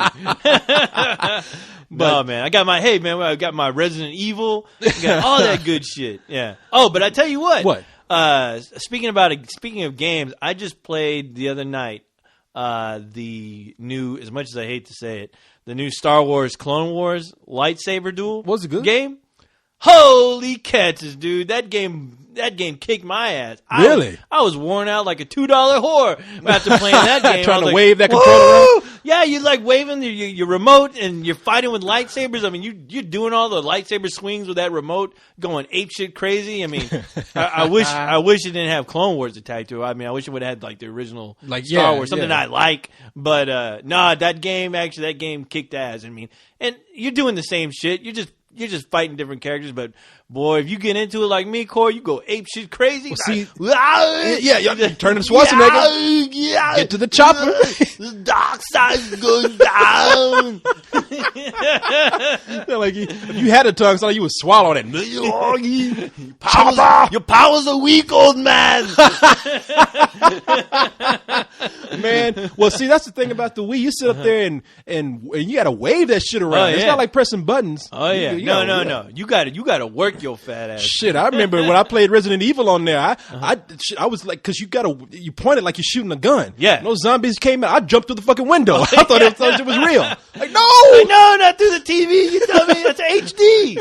No, man, I got my Resident Evil, I got all that good shit. Yeah. Oh, but I tell you what. What? Speaking of games, I just played the other night the new, as much as I hate to say it, the new Star Wars Clone Wars lightsaber duel. Was it good? Game? Holy catches, dude! That game kicked my ass. Really? I was worn out like a $2 whore after playing that game. Trying to wave that controller around? Yeah, you like waving your remote and you're fighting with lightsabers. I mean, you're doing all the lightsaber swings with that remote, going apeshit crazy. I mean, I wish it didn't have Clone Wars attached to it. I mean, I wish it would have had like the original Star Wars, something I like. But that game kicked ass. I mean, and you're doing the same shit. You're just fighting different characters, but boy, if you get into it like me, Corey, you go ape shit crazy. Well, see, you turn to Schwarzenegger. Get to the chopper. The dark side's going down. Like if you had a tongue, it's like you would swallow it. Your powers are weak, old man. Man, well, see, that's the thing about the Wii. You sit up there and you got to wave that shit around. It's not like pressing buttons. Oh yeah, no. You got to work your fat ass. Shit, I remember when I played Resident Evil on there. I was like, because you point it like you're shooting a gun. Yeah, those zombies came out. I jumped through the fucking window. I thought it was real. Like no, not through the TV. You dummy. That's HD.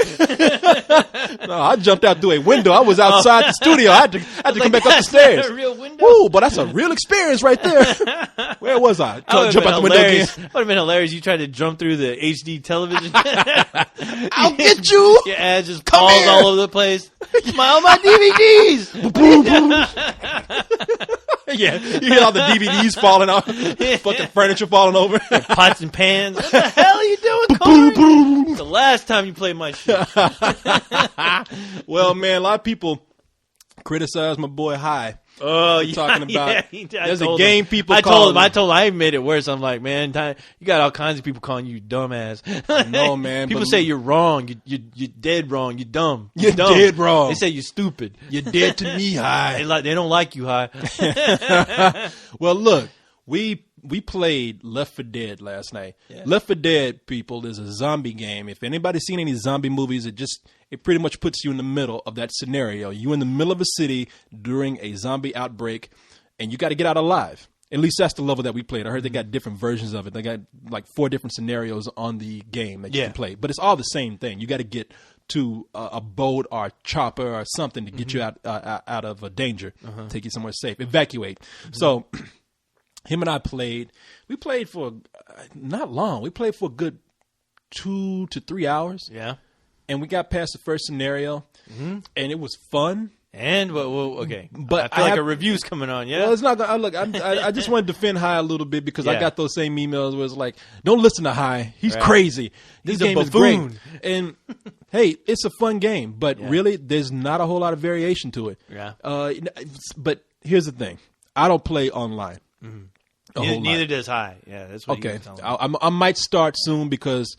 No, I jumped out through a window. I was outside the studio. I had to come back up the stairs. A real window. Woo, but that's a real experience right there. Where was I? Jump out the window again. Would have been hilarious. You tried to jump through the HD television. I'll get you. Your ass just falls all over the place. All my DVDs. Boom, boom. Yeah, you hear all the DVDs falling off, fucking furniture falling over, pots and pans. What the hell are you doing, Corey? It's the last time you played my shit. Well, man, a lot of people criticize my boy High. Oh, yeah, talking about there's a game him. people. I told him I made it worse. I'm like, man, you got all kinds of people calling you dumbass. No, man. People say you're wrong. You're dead wrong. You're dumb. You're dumb. dead wrong. They say you're stupid. You're dead to me, High. They don't like you, High. Well, look, we we played Left 4 Dead last night. Yeah. Left 4 Dead, people, is a zombie game. If anybody's seen any zombie movies, it pretty much puts you in the middle of that scenario. You in the middle of a city during a zombie outbreak, and you got to get out alive. At least that's the level that we played. I heard they got different versions of it. They got like 4 different scenarios on the game that you can play. But it's all the same thing. You got to get to a boat or a chopper or something to get you out of danger, take you somewhere safe, evacuate. So him and I played. We played for not long. We played for a good 2 to 3 hours. Yeah. And we got past the first scenario, and it was fun. And okay, but I feel like a review's coming on. Yeah, well, it's not. Look, I just want to defend High a little bit because I got those same emails where it's like, don't listen to High. He's crazy. This game is great. And hey, it's a fun game, but really, there's not a whole lot of variation to it. Yeah. But here's the thing: I don't play online. Neither does High. Yeah, that's what. Okay, I might start soon because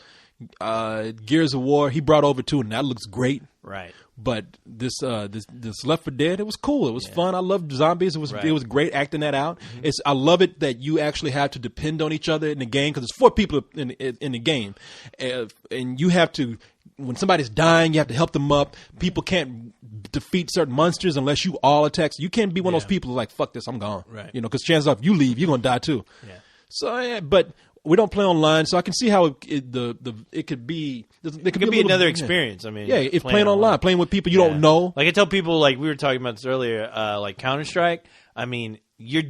Gears of War he brought over 2, and that looks great. Right. But this Left 4 Dead, it was cool. It was fun. I loved zombies. It was great acting that out. I love it that you actually have to depend on each other in the game because there's 4 people in the game, and you have to. When somebody's dying, you have to help them up. People can't defeat certain monsters unless you all attack. So you can't be one of those people who are like, fuck this, I'm gone. Right. Because chances are if you leave, you're gonna die too. Yeah. So, but we don't play online, so I can see how it could be. It could be another experience. I mean, if playing online, playing with people you don't know. Like I tell people, like we were talking about this earlier, like Counter-Strike. I mean, you're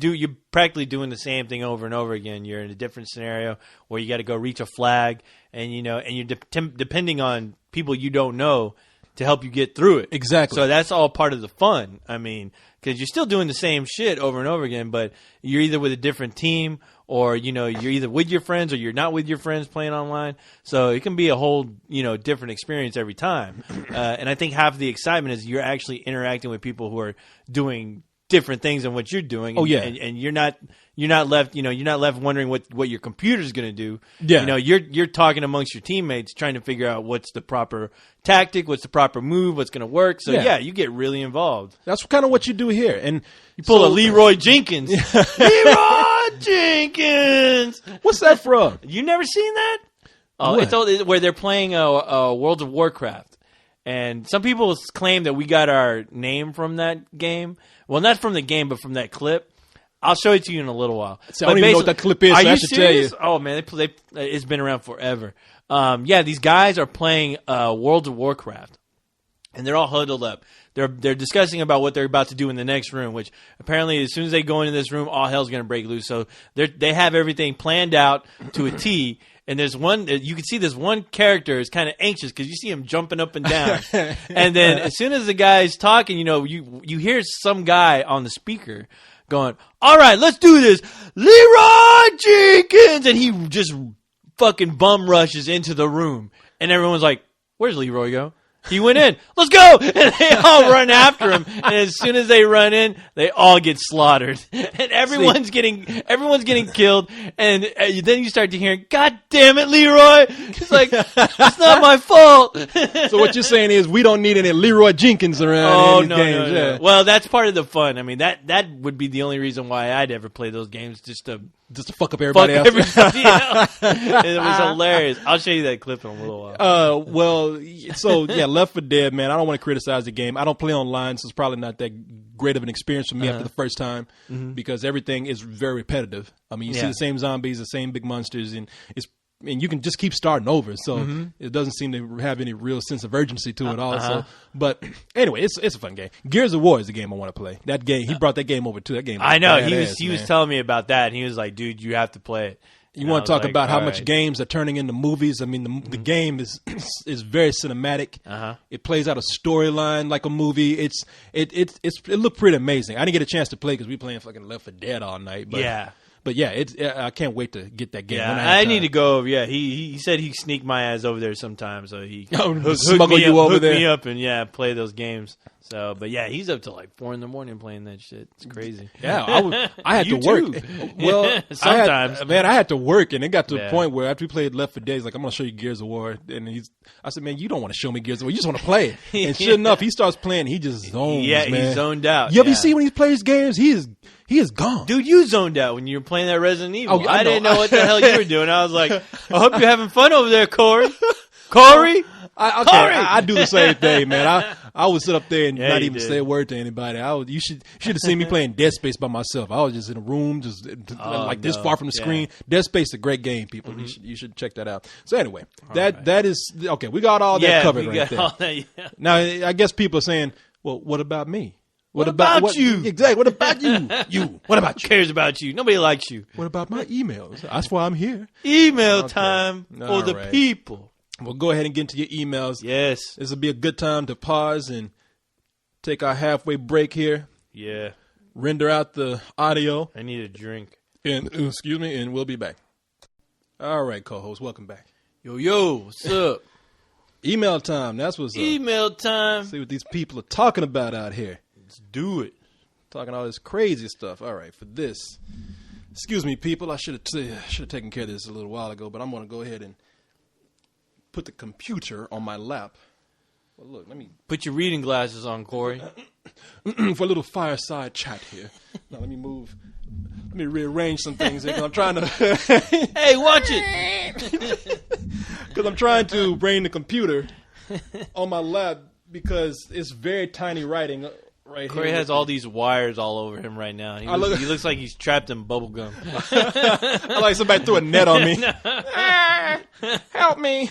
practically doing the same thing over and over again. You're in a different scenario where you got to go reach a flag, and you're depending on people you don't know to help you get through it. Exactly. So that's all part of the fun. I mean, because you're still doing the same shit over and over again, but you're either with a different team or, you're either with your friends or you're not with your friends playing online. So it can be a whole, different experience every time. And I think half of the excitement is you're actually interacting with people who are doing different things than what you're doing. And, and you're not left, you're not left wondering what your computer's going to do. Yeah. You're talking amongst your teammates trying to figure out what's the proper tactic, what's the proper move, what's going to work. So you get really involved. That's kind of what you do here. And you pull a Leroy Jenkins. Leroy Jenkins. What's that from? You never seen that? Oh, it's where they're playing a World of Warcraft. And some people claim that we got our name from that game. Well, not from the game, but from that clip. I'll show it to you in a little while. So I don't even know what that clip is, so I should tell you. Oh, man, it's been around forever. These guys are playing World of Warcraft, and they're all huddled up. They're discussing about what they're about to do in the next room, which apparently as soon as they go into this room, all hell's going to break loose. So they have everything planned out to a T. And there's you can see this one character is kind of anxious because you see him jumping up and down. And then as soon as the guy's talking, you hear some guy on the speaker going, all right, let's do this. Leroy Jenkins. And he just fucking bum rushes into the room. And everyone's like, where's Leroy go? He went in. Let's go! And they all run after him. And as soon as they run in, they all get slaughtered. And everyone's getting killed. And then you start to hear, God damn it, Leroy! It's like, it's not my fault. So what you're saying is we don't need any Leroy Jenkins around in these games. No. Yeah. Well, that's part of the fun. I mean, that would be the only reason why I'd ever play those games, just to fuck up everybody else. It was hilarious. I'll show you that clip in a little while. Left 4 Dead, man. I don't want to criticize the game. I don't play online, so it's probably not that great of an experience for me after the first time because everything is very repetitive. I mean, you see the same zombies, the same big monsters, and you can just keep starting over. So it doesn't seem to have any real sense of urgency to it also. But anyway, it's a fun game. Gears of War is the game I want to play. That game, he brought that game over too. That game, I know. He was telling me about that, and he was like, "Dude, you have to play it." You want to talk about how much games are turning into movies? I mean, the game is very cinematic. It plays out a storyline like a movie. It looked pretty amazing. I didn't get a chance to play because we playing fucking Left 4 Dead all night. But, But I can't wait to get that game. Yeah, I need to go over. Yeah, he said he'd sneak my ass over there sometime, so he smuggle you over there, hook me up, and play those games. So, but yeah, he's up till like 4 a.m. playing that shit. It's crazy. Yeah, I had to work. Well, sometimes, I had to work, and it got to the point where after we played Left 4 Dead, he's like, "I'm gonna show you Gears of War," and I said, "Man, you don't want to show me Gears of War. You just want to play it." And sure enough, he starts playing. He just zones. Yeah, man. He's zoned out. You ever see when he plays games? He is gone. Dude, you zoned out when you were playing that Resident Evil. Oh, I didn't know what the hell you were doing. I was like, I hope you're having fun over there, Corey. Corey? I do the same thing, man. I would sit up there and not even say a word to anybody. You should have seen me playing Dead Space by myself. I was just in a room, just this far from the screen. Dead Space is a great game, people. Mm-hmm. You should check that out. So anyway, that is okay. We got all that covered right there. That, Now I guess people are saying, "Well, what about me? What about you? Exactly. What about you? You. What about you? Who cares about you? Nobody likes you. What about my emails? That's why I'm here. Email time for the people. Well, go ahead and get into your emails. Yes. This will be a good time to pause and take our halfway break here. Yeah. Render out the audio. I need a drink. And we'll be back. All right, co-host, welcome back. Yo, what's up? Email time. That's what's up. Email time. See what these people are talking about out here. Let's do it. Talking all this crazy stuff. All right, for this. Excuse me, people. I should have taken care of this a little while ago, but I'm going to go ahead and put the computer on my lap. Well, look, let me put your reading glasses on, Corey. For a little fireside chat here. Now let me move. Let me rearrange some things here because I'm trying to. Hey, watch it. Because I'm trying to bring the computer on my lap because it's very tiny writing right Corey here. Has all these wires all over him right now. He looks like he's trapped in bubble gum. I like somebody threw a net on me. Help me.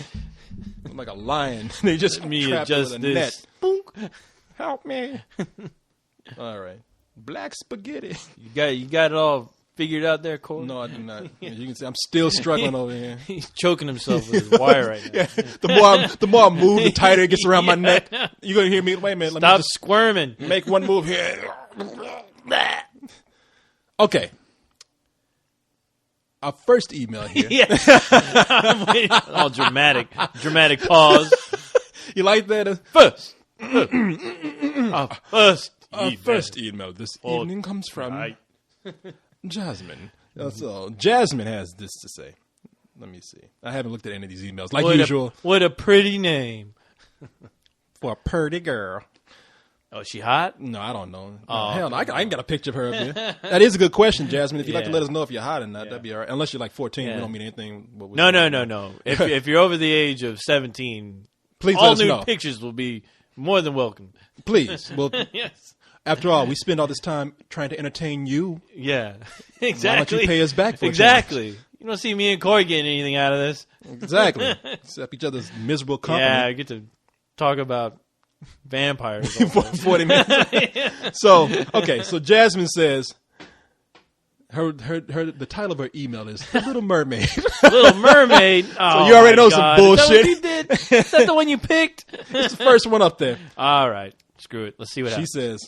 I'm like a lion. They just trapped with a net. Boonk. Help me. All right. Black spaghetti. You got it all figured out there, Corey? No, I do not. As you can see, I'm still struggling over here. He's choking himself with his wire right now. Yeah. The more I move, the tighter it gets around my neck. You're going to hear me. Wait a minute. Stop let me just squirming. Make one move here. Okay. Our first email here. Yeah. All dramatic pause. You like that? First email this evening comes from Jasmine. So Jasmine has this to say. Let me see. I haven't looked at any of these emails like usual. What a pretty name for a pretty girl. Oh, is she hot? No, I don't know. Hell no, I ain't got a picture of her up there. That is a good question, Jasmine. If you'd like to let us know if you're hot or not, that'd be all right. Unless you're like 14, we don't mean anything. No. If you're over the age of 17, please all let us new know. Pictures will be more than welcome. Please. Well, yes. After all, we spend all this time trying to entertain you. Yeah, exactly. Why don't you pay us back for exactly? You don't see me and Corey getting anything out of this. Exactly. Except each other's miserable company. Yeah, I get to talk about vampires for 40 minutes. So Jasmine says the title of her email is The Little Mermaid. Little Mermaid. Oh, so you already know some bullshit. Is that what you did? Is that the one you picked? It's the first one up there. All right. Screw it. Let's see what happens. She says,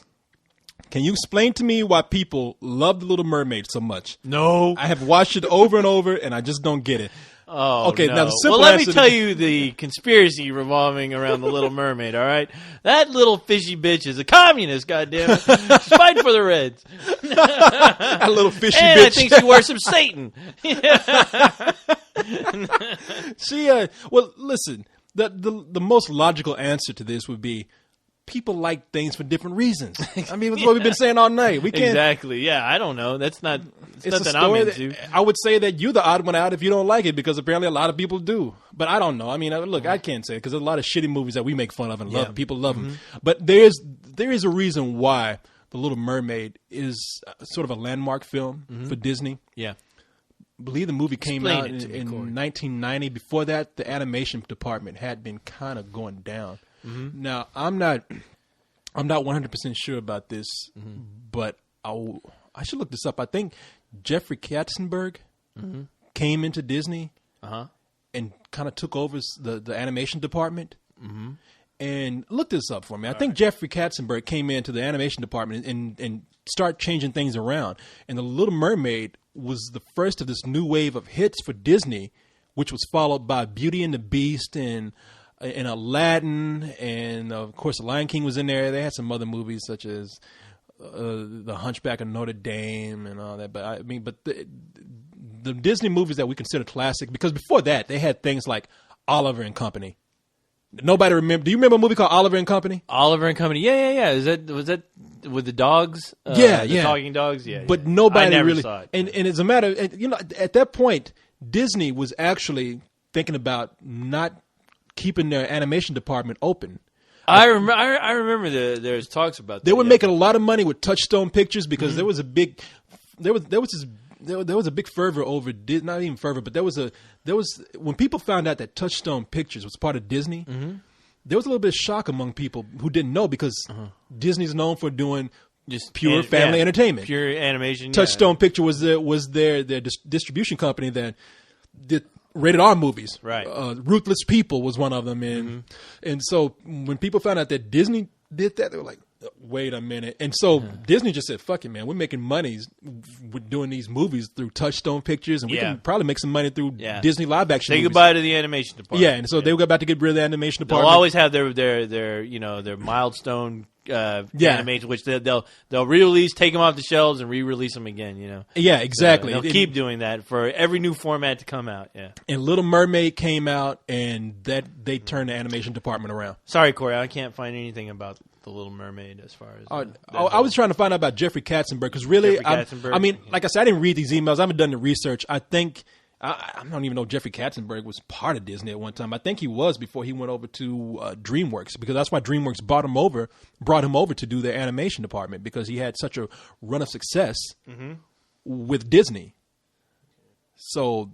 "Can you explain to me why people love The Little Mermaid so much? No. I have watched it over and over, and I just don't get it." Oh, okay. No. Now the simple let me answer tell you the conspiracy revolving around the Little Mermaid. All right, that little fishy bitch is a communist. Goddamn it, she's fighting for the Reds. That little fishy and bitch. I think she worships Satan. She well, listen. The most logical answer to this would be, people like things for different reasons. I mean, that's what we've been saying all night. We can't exactly. Yeah, I don't know. That's not. It's nothing I'm into. I would say that you're the odd one out if you don't like it, because apparently a lot of people do. But I don't know. I mean, look, I can't say it because there's a lot of shitty movies that we make fun of and love. People love them. But there is a reason why The Little Mermaid is sort of a landmark film for Disney. Yeah. I believe the movie came out in Corey. 1990. Before that, the animation department had been kind of going down. Now, I'm not 100% sure about this, but I should look this up. I think Jeffrey Katzenberg came into Disney and kind of took over the animation department. And look this up for me. I think Jeffrey Katzenberg came into the animation department and started changing things around. And The Little Mermaid was the first of this new wave of hits for Disney, which was followed by Beauty and the Beast and and Aladdin, and of course The Lion King was in there. They had some other movies such as The Hunchback of Notre Dame and all that. But the Disney movies that we consider classic, because before that they had things like Oliver and Company. Nobody remember. Do you remember a movie called Oliver and Company? Oliver and Company. Yeah. Was that with the dogs? The talking dogs. Yeah. But nobody I never really saw it. And it's a matter. At that point, Disney was actually thinking about not keeping their animation department open. I remember there's talks about that. They were making a lot of money with Touchstone Pictures because there was a big fervor over not even fervor, but there was when people found out that Touchstone Pictures was part of Disney, there was a little bit of shock among people who didn't know, because Disney's known for doing just pure family entertainment, pure animation. Touchstone Picture was their distribution company that did rated R movies. Right. Ruthless People was one of them, and so when people found out that Disney did that, they were like, wait a minute. And so Disney just said, fuck it, man. We're making money with doing these movies through Touchstone Pictures, and we can probably make some money through Disney live action movies. Say goodbye to the animation department. Yeah, and so they were about to get rid of the animation department. They'll always have their milestone animation, which they'll re-release, take them off the shelves, and re-release them again. Yeah, exactly. They'll keep doing that for every new format to come out. Yeah. And Little Mermaid came out, and that they turned the animation department around. Sorry, Corey, I can't find anything about The Little Mermaid as far as. I was trying to find out about Jeffrey Katzenberg, because really, like I said, I didn't read these emails. I haven't done the research. I think. I don't even know if Jeffrey Katzenberg was part of Disney at one time. I think he was before he went over to DreamWorks, because that's why DreamWorks brought him over to do their animation department, because he had such a run of success with Disney. So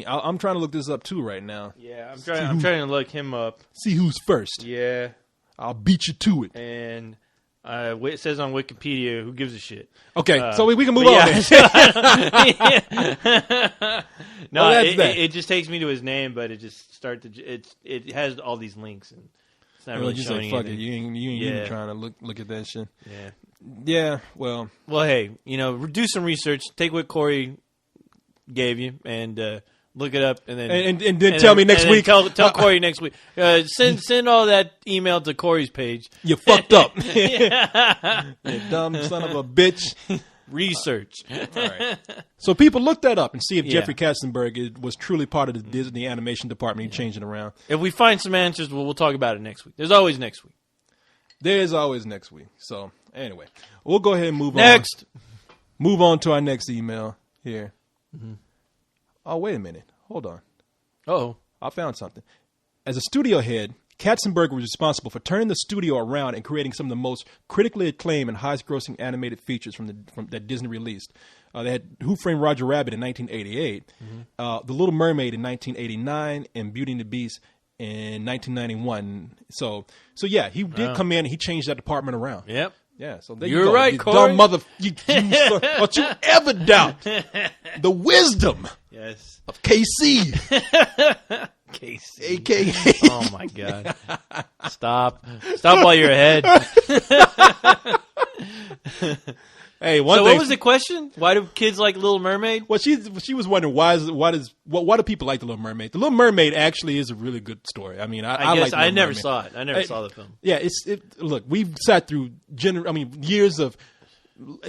I'm trying to look this up too right now. Yeah, I'm trying to look him up. See who's first. Yeah, I'll beat you to it. And it says on Wikipedia, who gives a shit? Okay, so we can move on then. No, it just takes me to his name, but it just it has all these links, and it's not really showing fuck anything. it, you ain't even trying to look at that shit. Yeah. Well, hey, do some research. Take what Corey gave you and look it up, and then tell me next week. Tell Corey next week. Send all that email to Corey's page. You fucked up. You dumb son of a bitch. Research. All right. So people look that up and see if Jeffrey Katzenberg was truly part of the Disney animation department. He changed it around. If we find some answers, we'll talk about it next week. There's always next week. There's always next week. So anyway, we'll go ahead and move next. on. Move on to our next email here. Oh, wait a minute. Hold on. Oh, I found something. As a studio head, Katzenberg was responsible for turning the studio around and creating some of the most critically acclaimed and highest-grossing animated features from that Disney released. They had Who Framed Roger Rabbit in 1988, The Little Mermaid in 1989, and Beauty and the Beast in 1991. So yeah, he did come in and he changed that department around. Yep. Yeah, so there You're you go. right, You Corey. dumb mother. Don't you ever doubt the wisdom of KC. Casey. AKA. Oh, my God. Stop while you're ahead. Hey, so what was the question? Why do kids like Little Mermaid? Well, she was wondering why do people like The Little Mermaid? The Little Mermaid actually is a really good story. I mean, I guess like I never saw it. I never saw the film. Yeah, look, we've sat through years of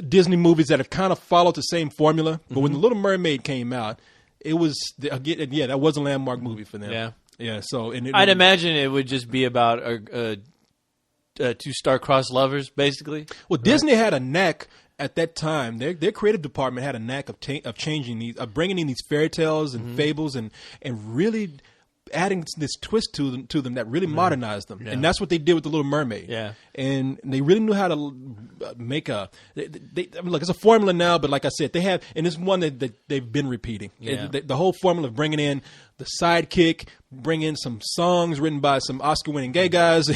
Disney movies that have kind of followed the same formula. But when The Little Mermaid came out, it was that was a landmark movie for them. Yeah. So I'd imagine it would just be about two star-crossed lovers, basically. Well, right? Disney had a knack at that time. Their creative department had a knack of changing these, bringing in these fairy tales and fables, and really adding this twist to them that really modernized them. And that's what they did with The Little Mermaid. Yeah. And they really knew how to make look, it's a formula now, but like I said, they have, and it's one that they've been repeating. Yeah. The whole formula of bringing in the sidekick, bring in some songs written by some Oscar-winning gay guys.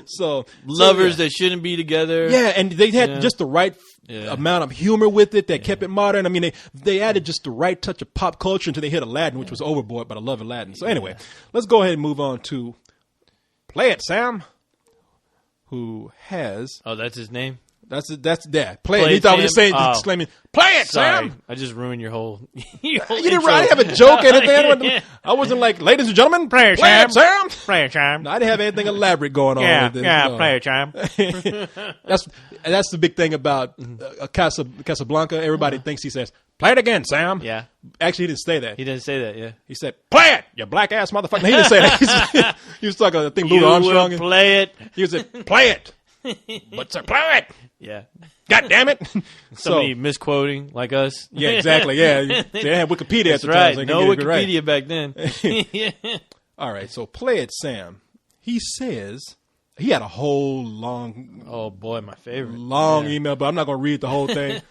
So lovers that shouldn't be together. Yeah, and they had just the right amount of humor with it that kept it modern. I mean, they added just the right touch of pop culture until they hit Aladdin, which was overboard, but I love Aladdin. So anyway, let's go ahead and move on to Play It, Sam, who has... Oh, that's his name? That's that. Play it. He thought we were saying, exclaiming, "Play it, sorry. Sam!" I just ruined your whole. You didn't really have a joke at the end. I wasn't like, "Ladies and gentlemen, play it, Sam." Play it, Sam. No, I didn't have anything elaborate going on. Yeah, with this. yeah, play it, Sam. That's the big thing about Casablanca. Everybody thinks he says, "Play it again, Sam." Yeah. Actually, he didn't say that. He didn't say that. Yeah. He said, "Play it, you black ass motherfucker." No, he didn't say that. He was talking. I think Louis Armstrong. Will play it. He was like, "Play it." But sir, play it. Yeah. God damn it. Somebody misquoting like us. Yeah, exactly. Yeah. They had Wikipedia That's at the right. time. No Wikipedia back then. All right. So Play It, Sam. He says he had a whole long. Oh boy, my favorite. Long email, but I'm not going to read the whole thing.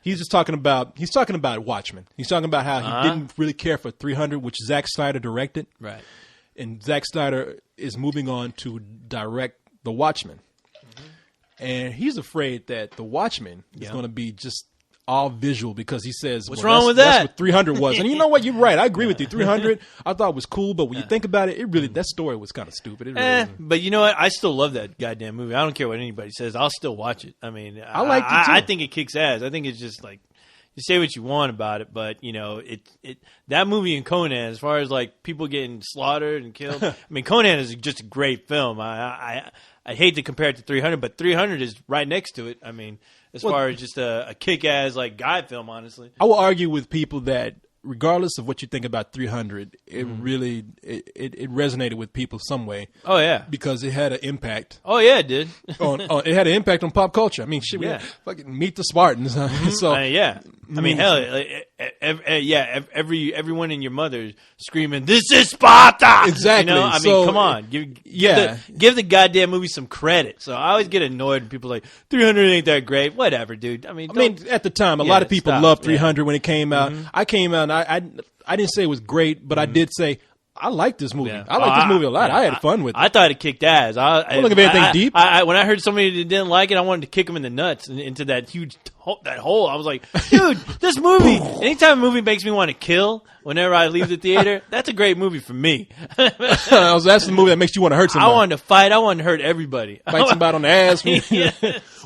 He's talking about Watchmen. He's talking about how he didn't really care for 300, which Zack Snyder directed. Right. And Zack Snyder is moving on to direct The Watchmen. And he's afraid that The Watchmen is going to be just all visual because he says, what's wrong with that? That's what 300 was. And you know what? You're right. I agree with you. 300, I thought was cool, but when you think about it, that story was kind of stupid. It really but you know what? I still love that goddamn movie. I don't care what anybody says. I'll still watch it. I mean, I like it too. I think it kicks ass. I think it's just like, you say what you want about it, but you know, that movie and Conan, as far as like people getting slaughtered and killed, I mean, Conan is just a great film. I hate to compare it to 300, but 300 is right next to it. I mean, as far as just a kick-ass like guy film, honestly. I will argue with people that regardless of what you think about 300, it really it resonated with people some way. Oh yeah, because it had an impact. Oh yeah, it did. It had an impact on pop culture. I mean, shit, we fucking Meet the Spartans. So yeah, I mean, hell, everyone and your mother screaming, "This is Sparta!" Exactly. You know? I mean, come on, give the goddamn movie some credit. So I always get annoyed when people are like 300 ain't that great. Whatever, dude. I mean, at the time, a lot of people loved 300 when it came out. I came out. I didn't say it was great, but I did say I liked this movie. I liked this movie a lot. I had fun with it. I thought it kicked ass. I don't look at anything deep. When I heard somebody that didn't like it, I wanted to kick him in the nuts and into that huge hole. I was like, dude, this movie. Anytime a movie makes me want to kill whenever I leave the theater, that's a great movie for me. That's the movie that makes you want to hurt somebody. I wanted to fight. I wanted to hurt everybody. Bite somebody on the ass.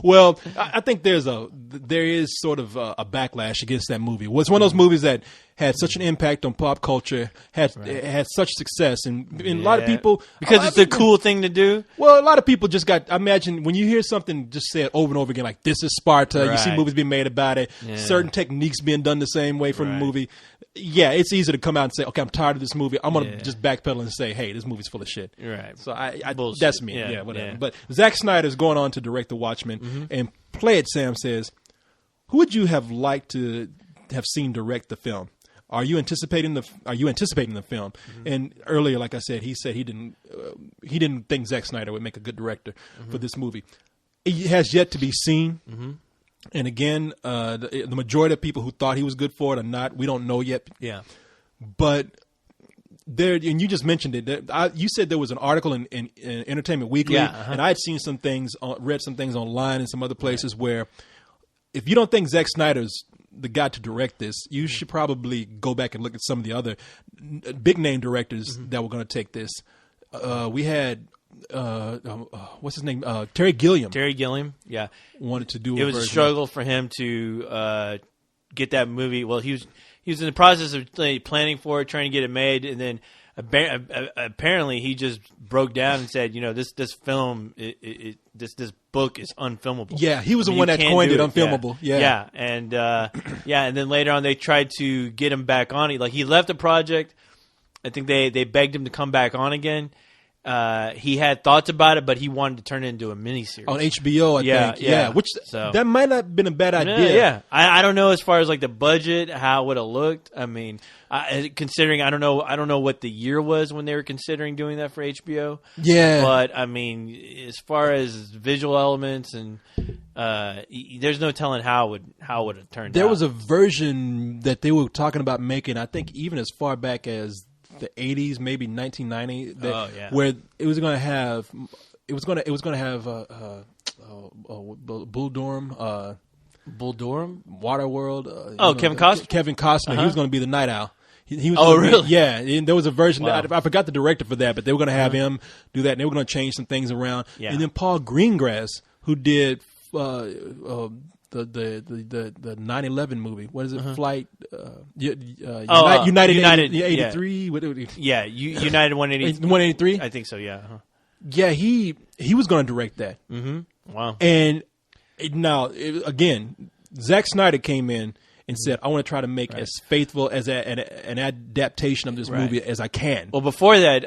Well, I think there is sort of a backlash against that movie. It was one of those movies that had such an impact on pop culture, had such success, and a lot of people because it's a cool thing to do. Well, a lot of people just got. I imagine when you hear something just said over and over again, like "This is Sparta," you see movies being made about it, certain techniques being done the same way from the movie. Yeah, it's easy to come out and say, "Okay, I'm tired of this movie. I'm gonna just backpedal and say, hey, this movie's full of shit." Right. So that's me. Yeah, whatever. Yeah. But Zack Snyder's going on to direct The Watchmen, and Play It, Sam says, who would you have liked to have seen direct the film? Are you anticipating the film? And earlier, like I said he didn't think Zack Snyder would make a good director for this movie. It has yet to be seen. And again, the majority of people who thought he was good for it are not. We don't know yet. Yeah. But there, and you just mentioned it. You said there was an article in Entertainment Weekly, and I had seen some things, read some things online in some other places where if you don't think Zack Snyder's the guy to direct this, you should probably go back and look at some of the other big name directors that were going to take this. We had what's his name? Terry Gilliam. Terry Gilliam, yeah, wanted to do. It was a struggle for him to get that movie. Well, he was in the process of planning for it, trying to get it made, and then apparently he just broke down and said, this film, this book is unfilmable. Yeah, he was the one that coined it, unfilmable. Yeah, and and then later on they tried to get him back on it. Like he left the project. I think they begged him to come back on again. He had thoughts about it, but he wanted to turn it into a miniseries on HBO. I think, which that might not have been a bad idea. Yeah, I don't know as far as like the budget, how it would have looked. I mean, considering I don't know what the year was when they were considering doing that for HBO. Yeah, but I mean, as far as visual elements and there's no telling how it would have turned out. There was a version that they were talking about making. I think even as far back as the 80s, maybe 1990, where it was going to have Bull Durham, Waterworld. Kevin Costner. Kevin Costner. He was going to be the Night Owl. He was really? Yeah. And there was a version that I forgot the director for that, but they were going to have him do that, and they were going to change some things around. Yeah. And then Paul Greengrass, who did the 9/11 movie. What is it? Flight United 83. Yeah, United 183. 183. I think so. Yeah. Uh-huh. Yeah, he was going to direct that. Mm-hmm. Wow. And now again, Zack Snyder came in and said, I want to try to make as faithful as an adaptation of this movie as I can. Well, before that,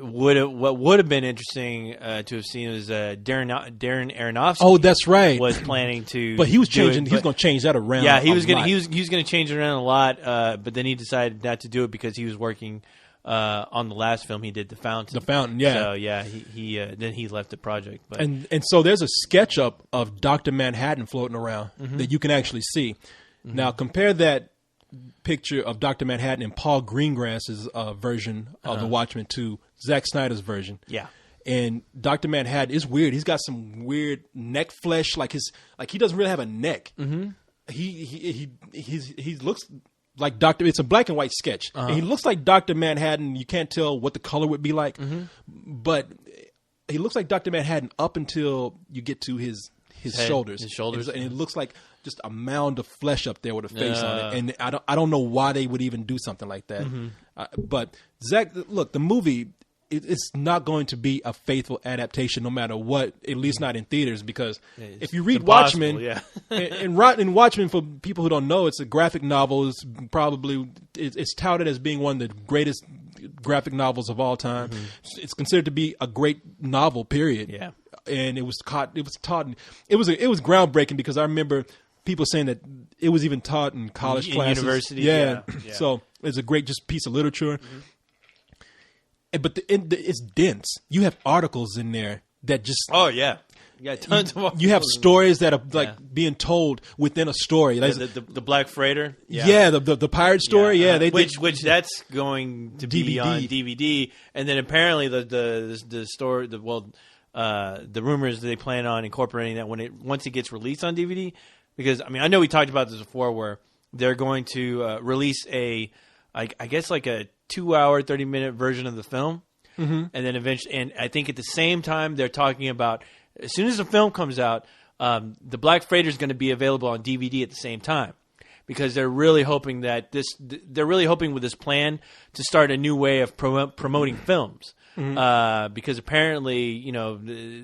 what would have been interesting to have seen was Darren Aronofsky. Oh, that's right. Was planning to, but he was changing. He was going to change that around. Yeah, he was going to change it around a lot. But then he decided not to do it because he was working on the last film he did, The Fountain. The Fountain, yeah. So yeah, he then he left the project. But. And so there's a SketchUp of Dr. Manhattan floating around that you can actually see. Mm-hmm. Now compare that picture of Dr. Manhattan in Paul Greengrass's version of The Watchmen to Zack Snyder's version. Yeah. And Dr. Manhattan is weird. He's got some weird neck flesh, like he doesn't really have a neck. Mm-hmm. He looks like Dr. It's a black and white sketch. And he looks like Dr. Manhattan. You can't tell what the color would be like, but he looks like Dr. Manhattan up until you get to his shoulders. His shoulders, and it looks like just a mound of flesh up there with a face on it. And I don't know why they would even do something like that. But Zach, look, the movie, it's not going to be a faithful adaptation no matter what, at least not in theaters, because if you read Watchmen, and Watchmen, for people who don't know, it's a graphic novel. It's touted as being one of the greatest graphic novels of all time. It's considered to be a great novel, period. Yeah. And it was groundbreaking, because I remember people saying that it was even taught in college classes. University. Yeah. So it's a great just piece of literature. But it's dense. You have articles in there that just... Oh, yeah. You got tons of articles. You have stories that are being told within a story. The Black Freighter. Yeah, the pirate story. Yeah, which that's going to be on DVD. And then apparently the story... the rumors that they plan on incorporating that once it gets released on DVD, because I know we talked about this before, where they're going to release I guess like a 2-hour, 30-minute version of the film, and then eventually, and I think at the same time they're talking about, as soon as the film comes out, the Black Freighter is going to be available on DVD at the same time, because they're really hoping with this plan to start a new way of promoting films. Because apparently,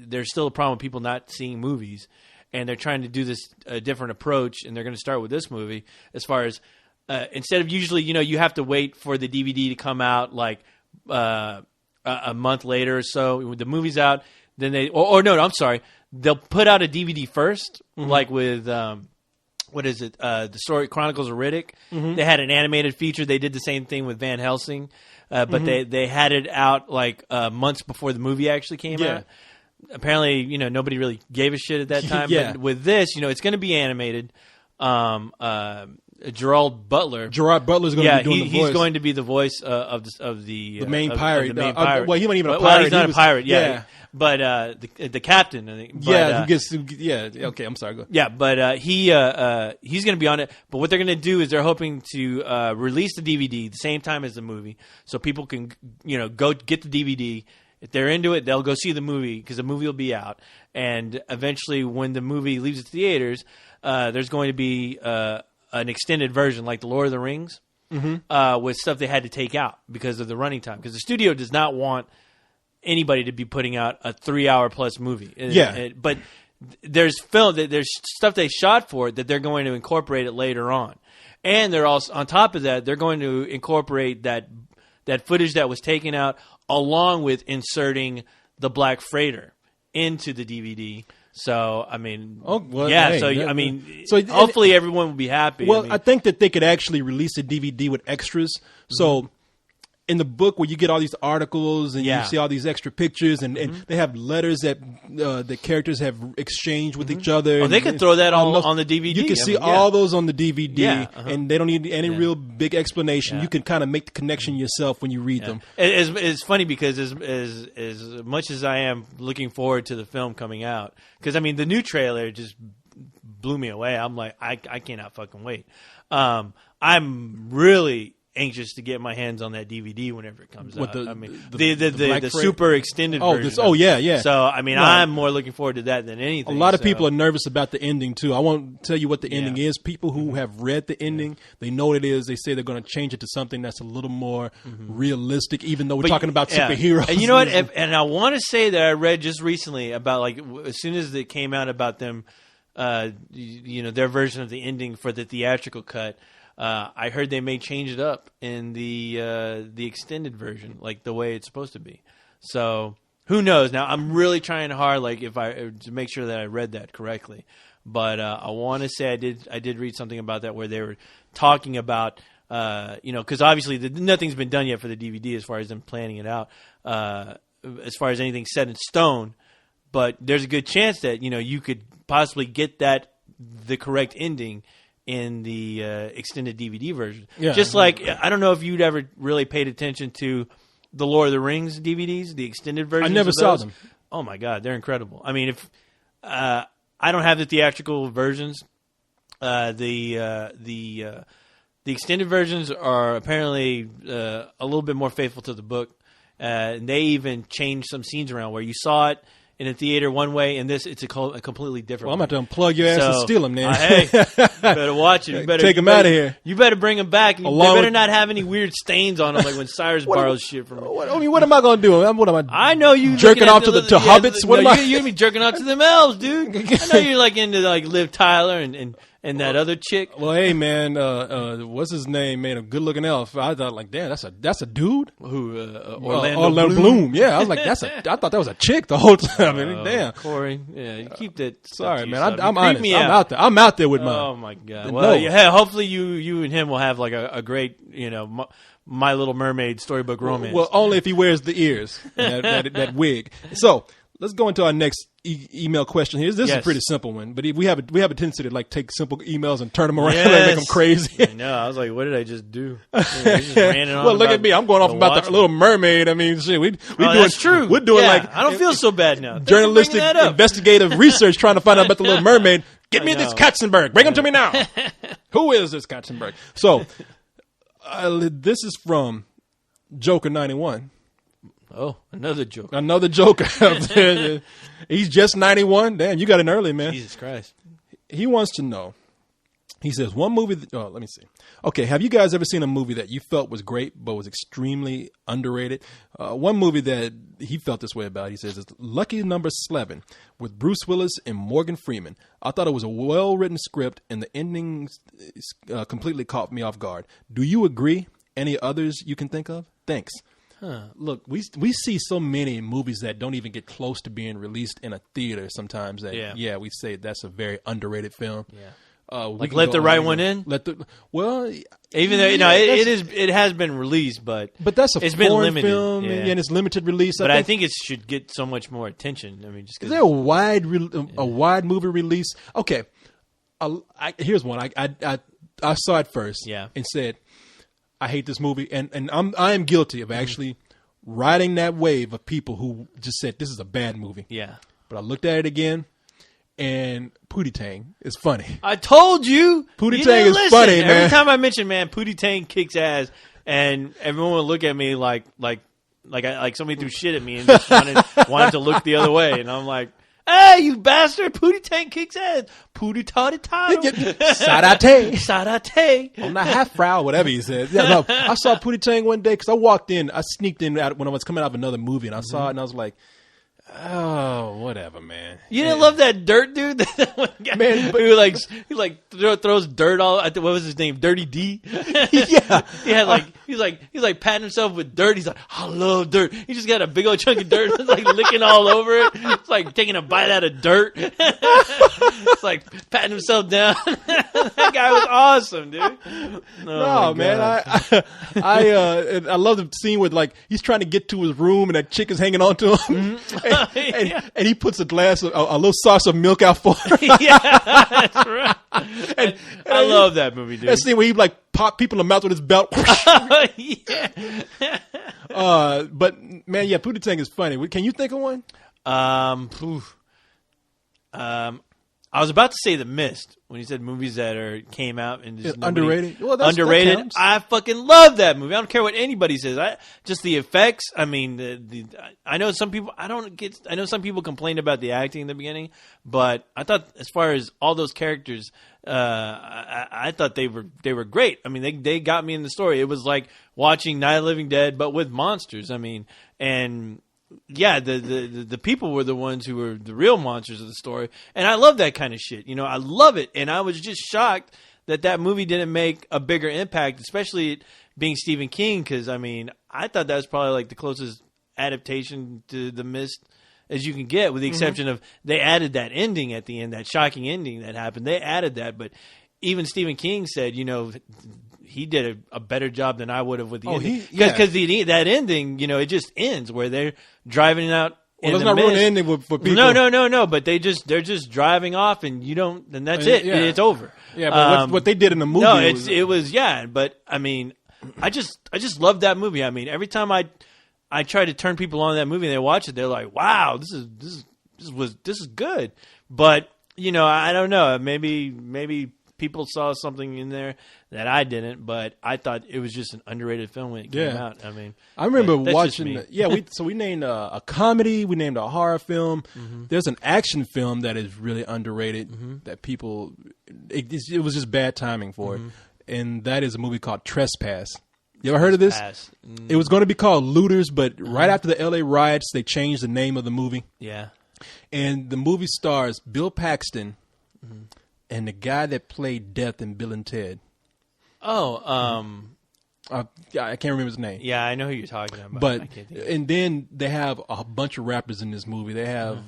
there's still a problem with people not seeing movies, and they're trying to do this a different approach, and they're going to start with this movie as far as instead of usually, you have to wait for the DVD to come out like a month later or so. When the movie's out, then they'll put out a DVD first, like with what is it? The story Chronicles of Riddick. They had an animated feature. They did the same thing with Van Helsing. But they had it out like months before the movie actually came out. Apparently, nobody really gave a shit at that time. But with this, it's going to be animated. Gerard Butler is going to be doing the voice. He's going to be the voice of the main pirate. The main pirate. Well, he wasn't even a pirate. Well, he's not a pirate. Yeah. But the captain, I think. But, okay, I'm sorry. Go ahead. Yeah, but he's going to be on it. But what they're going to do is they're hoping to release the DVD the same time as the movie, so people can go get the DVD. If they're into it, they'll go see the movie, because the movie will be out. And eventually, when the movie leaves the theaters, there's going to be an extended version, like The Lord of the Rings, with stuff they had to take out because of the running time. Because the studio does not want anybody to be putting out a 3-hour plus movie. But there's stuff they shot for it that they're going to incorporate it later on. And they're also, on top of that, they're going to incorporate that footage that was taken out, along with inserting the Black Freighter into the DVD. So, hopefully everyone will be happy. Well, I think that they could actually release a DVD with extras. So, in the book where you get all these articles and you see all these extra pictures, and they have letters that the characters have exchanged with each other. Oh, they could throw that on the DVD. You can see all those on the DVD, and they don't need any real big explanation. You can kind of make the connection yourself when you read them. It's funny, because as much as I am looking forward to the film coming out, because the new trailer just blew me away. I'm like, I cannot fucking wait. I'm really anxious to get my hands on that DVD whenever it comes out. The, I mean, the super extended version. Yeah. So, I mean, I'm more looking forward to that than anything. A lot of people are nervous about the ending, too. I won't tell you what the ending is. People who have read the ending, they know what it is. They say they're going to change it to something that's a little more realistic, even though we're talking about superheroes. And you know what? And I want to say that I read just recently about, like, as soon as it came out about them, their version of the ending for the theatrical cut, I heard they may change it up in the extended version, like the way it's supposed to be. So who knows? Now I'm really trying hard, like to make sure that I read that correctly. But I want to say I did read something about that where they were talking about because obviously nothing's been done yet for the DVD as far as them planning it out, as far as anything set in stone. But there's a good chance that you could possibly get the correct ending in the extended DVD version. Yeah. Just like, I don't know if you'd ever really paid attention to the Lord of the Rings DVDs, the extended versions. I never saw them. Oh my God, they're incredible. I mean, if I don't have the theatrical versions, the extended versions are apparently a little bit more faithful to the book. And they even changed some scenes around where you saw it in a theater one way, and it's a completely different. Well, I'm about to unplug your ass and steal them, man. Hey, better watch it. You better take them out of here. You better bring them back. They better not have any weird stains on them, like when Cyrus borrows shit from me. What am I going to do? What am I? I know you jerking off to hobbits. What am I? You're gonna be jerking off to them elves, dude. I know you're like into like Liv Tyler and that other chick. Well, hey man, what's his name? Man, a good-looking elf. I thought, like, damn, that's a dude. Who? Orlando Bloom. Yeah, I was like, I thought that was a chick the whole time. Damn, Corey. Yeah, you keep that. Sorry, man. I'm honest. I'm out there with mine. Oh my God. Well, yeah. Hopefully, you and him will have like a great, My Little Mermaid storybook romance. Well, only if he wears the ears, that wig. So let's go into our next email question here. This is a pretty simple one, but we have a tendency to like take simple emails and turn them around and make them crazy. I know. I was like, what did I just do? Well, look at me. I'm going off about the Little Mermaid. I mean, shit. That's true. We're doing I don't feel so bad now. Journalistic, investigative research trying to find out about the Little Mermaid. Get me this Katzenberg. Bring him to me now. Who is this Katzenberg? So this is from Joker91. Oh, another Joker. Another Joker. He's just 91. Damn, you got in early, man. Jesus Christ. He wants to know. He says, one movie. Let me see. Okay, have you guys ever seen a movie that you felt was great but was extremely underrated? One movie that he felt this way about, he says, is Lucky Number 11 with Bruce Willis and Morgan Freeman. I thought it was a well-written script, and the ending completely caught me off guard. Do you agree? Any others you can think of? Thanks. Look, we see so many movies that don't even get close to being released in a theater sometimes that, we say that's a very underrated film. Yeah. Like Let the Right One In? Even though, it has been released, but that's it's been limited. Film and it's limited release. But I think it should get so much more attention. I mean, just is there a wide movie release? Okay. Here's one. I saw it first and said, I hate this movie, and I am guilty of actually riding that wave of people who just said this is a bad movie. Yeah. But I looked at it again, and Pootie Tang is funny. I told you. Pootie Tang is funny, man. Every time I mention, man, Pootie Tang kicks ass, and everyone would look at me like somebody threw shit at me and just wanted to look the other way, and I'm like, hey, you bastard! Pootie Tang kicks ass. Pootie toddy toddy. Sarate. Sarate. On the half brow, whatever he said. Yeah, no, I saw Pootie Tang one day because I sneaked in when I was coming out of another movie, and I saw it, and I was like, oh, whatever, man. You didn't love that dirt dude? Man, who throws dirt all. What was his name? Dirty D. Yeah. He's like patting himself with dirt. He's like, I love dirt. He just got a big old chunk of dirt. It's like licking all over it. It's like taking a bite out of dirt. It's like patting himself down. That guy was awesome, dude. No, man. I love the scene with like he's trying to get to his room and that chick is hanging on to him. And he puts a little sauce of milk out for her. Yeah, that's right. And I love that movie, dude. That scene where he like pop people in the mouth with his belt. Yeah. But man, yeah, Pootie Tang is funny. Can you think of one? I I was about to say The Mist when you said movies that came out and just underrated. Well, underrated. I fucking love that movie. I don't care what anybody says. Just the effects. I mean, I know some people. I know some people complained about the acting in the beginning, but I thought as far as all those characters, I thought they were great. I mean, they got me in the story. It was like watching Night of the Living Dead, but with monsters. I mean, and. Yeah, the people were the ones who were the real monsters of the story, and I love that kind of shit. You know, I love it, and I was just shocked that movie didn't make a bigger impact, especially it being Stephen King. Because I mean, I thought that was probably like the closest adaptation to The Mist as you can get, with the exception of they added that ending at the end, that shocking ending that happened. They added that, but even Stephen King said, you know, he did a better job than I would have with the ending. Because that ending, you know, it just ends where they're driving out. Well, let's not ruin the ending for people. No. But they're just driving off, and and that's it. Yeah. It's over. Yeah, but what they did in the movie. No, it was. But I mean, I just loved that movie. I mean, every time I try to turn people on that movie and they watch it, they're like, "Wow, this is good." But you know, I don't know. Maybe people saw something in there that I didn't, but I thought it was just an underrated film when it came out. I mean, I remember watching. We named a comedy, we named a horror film. Mm-hmm. There's an action film that is really underrated that people. It was just bad timing for it, and that is a movie called Trespass. You ever heard of this? It was going to be called Looters, but right after the L.A. riots, they changed the name of the movie. Yeah, and the movie stars Bill Paxton. And the guy that played Death in Bill and Ted. I can't remember his name. Yeah, I know who you're talking about. But and then they have a bunch of rappers in this movie. They have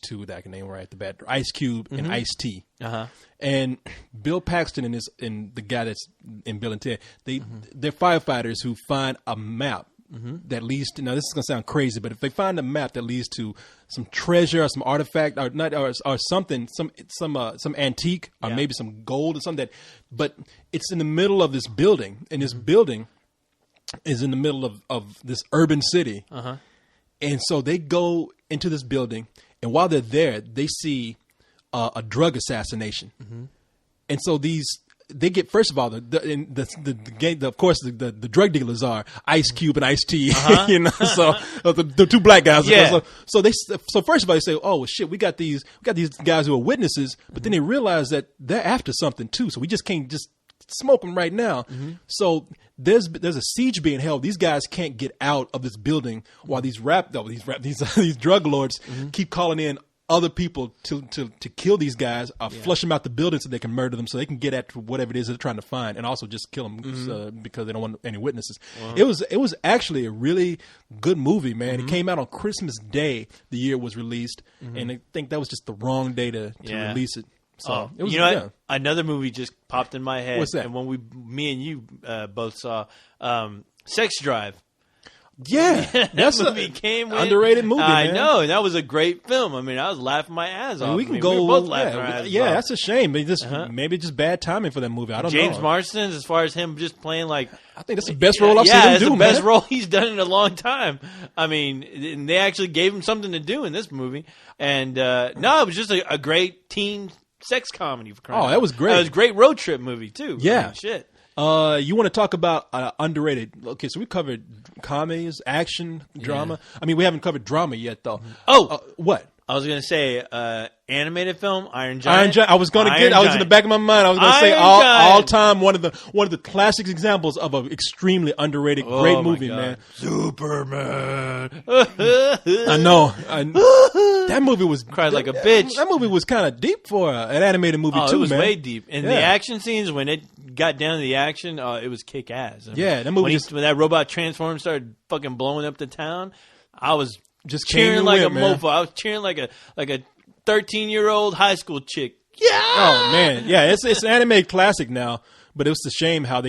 two that I can name right at the bat: Ice Cube and Ice-T. And Bill Paxton and the guy that's in Bill and Ted, they're firefighters who find a map. That leads to, now this is gonna sound crazy, but if they find a map that leads to some treasure or some artifact or something, some antique or maybe some gold or something but it's in the middle of this building, and this building is in the middle of this urban city, and so they go into this building, and while they're there, they see a drug assassination, and so they get, first of all, of course the drug dealers are Ice Cube and Ice-T, you know, so the two black guys. Yeah. So first of all they say, oh well, shit, we got these guys who are witnesses, but then they realize that they're after something too, so we just can't just smoke them right now. So there's a siege being held. These guys can't get out of this building while these drug lords keep calling in other people to kill these guys, flush them out the building so they can murder them, so they can get at whatever it is they're trying to find, and also just kill them because they don't want any witnesses. It was actually a really good movie, man. It came out on Christmas Day, the year it was released, and I think that was just the wrong day to release it. So it was, what? Another movie just popped in my head. What's that? And when me and you both saw Sex Drive. Yeah, that's a underrated movie. I know that was a great film. I mean, I was laughing my ass off. We were both laughing our ass off. That's a shame. Maybe just bad timing for that movie. I don't know. James Marsden, as far as him just playing I think that's the best role I've seen him do. Yeah, the best role he's done in a long time. I mean, and they actually gave him something to do in this movie. And it was just a great teen sex comedy. For crying out. That was great. It was a great road trip movie too. Yeah, I mean, shit. You want to talk about underrated? Okay, so we covered comedies, action, drama. I mean, we haven't covered drama yet, though. What? I was going to say animated film, Iron Giant. I was going to I was in the back of my mind. I was going to say all time one of the classic examples of an extremely underrated great movie, man. Superman. I know. That movie was cried like a bitch. That movie was kind of deep for an animated movie too, man. It was way deep. And the action scenes, when it got down to the action, it was kick ass. That movie. When that robot transformed, started fucking blowing up the town, I was just cheering like a mofo. I was cheering like a 13-year-old high school chick. Yeah. Oh man, yeah. It's an anime classic now. But it was a shame how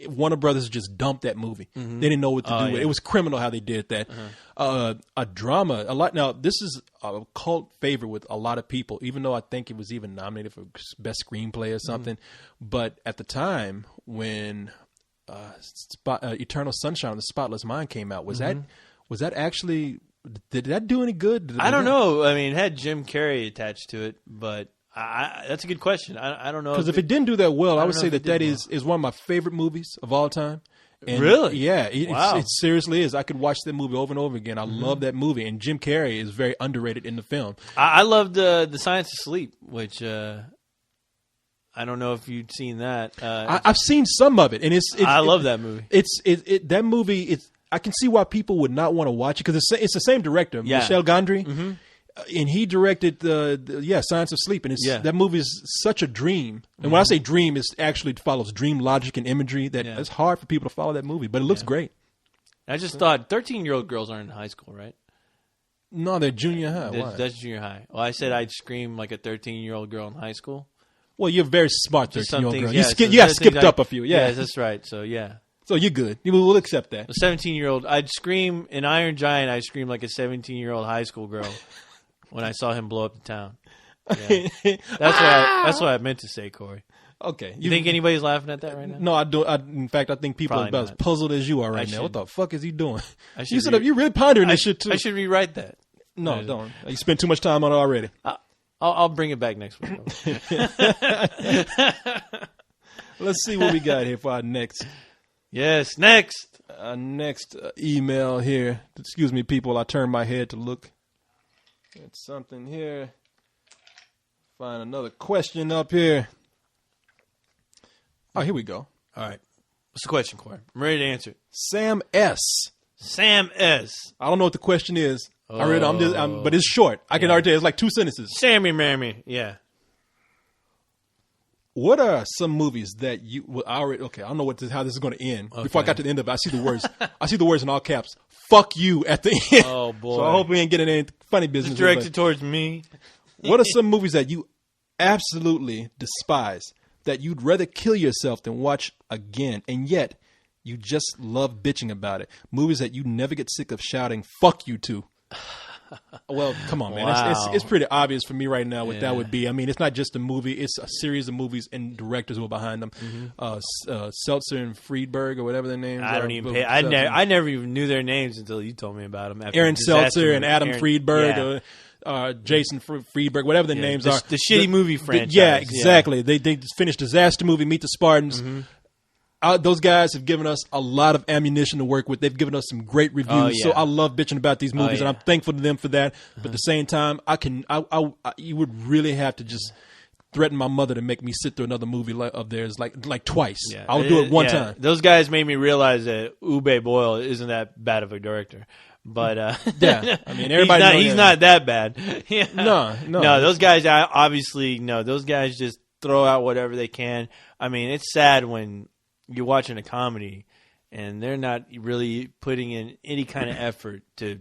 Warner Brothers just dumped that movie. They didn't know what to do with it. It was criminal how they did that. A drama, now this is a cult favorite with a lot of people, even though I think it was even nominated for best screenplay or something. But at the time when Eternal Sunshine of the Spotless Mind came out, was that actually, did that do any good? I don't know. I mean, it had Jim Carrey attached to it, but That's a good question. I don't know. Because if it didn't do that well, I would say that is one of my favorite movies of all time. And really? Yeah. It seriously is. I could watch that movie over and over again. I love that movie. And Jim Carrey is very underrated in the film. I loved The Science of Sleep, which I don't know if you'd seen that. I've seen some of it, and I love that movie. That movie. I can see why people would not want to watch it because it's the same director, Michel Gondry. Mm-hmm. And he directed Science of Sleep, and that movie is such a dream. And when I say dream, it actually follows dream logic and imagery that it's hard for people to follow that movie, but it looks great. I just thought 13-year-old girls aren't in high school, right? No, they're junior high. That's junior high. Well, I said I'd scream like a 13-year-old girl in high school. Well, you're a very smart 13-year-old girl. You got skipped up a few. Yeah, that's right. So, yeah. So you're good. We'll accept that. A 17-year-old, I'd scream in Iron Giant. I'd scream like a 17-year-old high school girl. When I saw him blow up the town. Yeah. That's what I meant to say, Corey. Okay. You think anybody's laughing at that right now? No, I don't. In fact, I think people are about as puzzled as you are right now. What the fuck is he doing? You're really pondering this shit, too. I should rewrite that. No, don't. You spent too much time on it already. I'll bring it back next week. Let's see what we got here for our next. Yes, next. Next email here. Excuse me, people. I turned my head to look. It's something here. Find another question up here. Oh, here we go. All right. What's the question, Corey? I'm ready to answer it. Sam S. I don't know what the question is. I read it, but it's short. I can already tell you, it's like 2 sentences. Sammy Mammy. Yeah. What are some movies that you will already? Okay, I don't know how this is going to end. Okay. Before I got to the end of it, I see the words. I see the words in all caps. Fuck you at the end. Oh boy! So I hope we ain't getting any funny business. It's directed towards me. What are some movies that you absolutely despise that you'd rather kill yourself than watch again, and yet you just love bitching about it? Movies that you never get sick of shouting "fuck you" to. Well, come on, man. Wow. It's pretty obvious for me right now what that would be. I mean, it's not just a movie. It's a series of movies and directors who are behind them. Mm-hmm. Seltzer and Friedberg or whatever their names are. I don't even pay. I never even knew their names until you told me about them. Aaron Seltzer and Adam Friedberg. Jason Friedberg, whatever their names are. The shitty movie franchise. Yeah, exactly. They just finished Disaster Movie, Meet the Spartans. Mm-hmm. Those guys have given us a lot of ammunition to work with. They've given us some great reviews. So I love bitching about these movies, and I'm thankful to them for that. But at the same time, you would really have to just threaten my mother to make me sit through another movie of theirs like twice. Yeah. I would do it one time. Those guys made me realize that Uwe Boll isn't that bad of a director. But yeah, I mean, everybody he's not that bad. Yeah. No. Those guys obviously those guys just throw out whatever they can. I mean, it's sad when you're watching a comedy and they're not really putting in any kind of effort to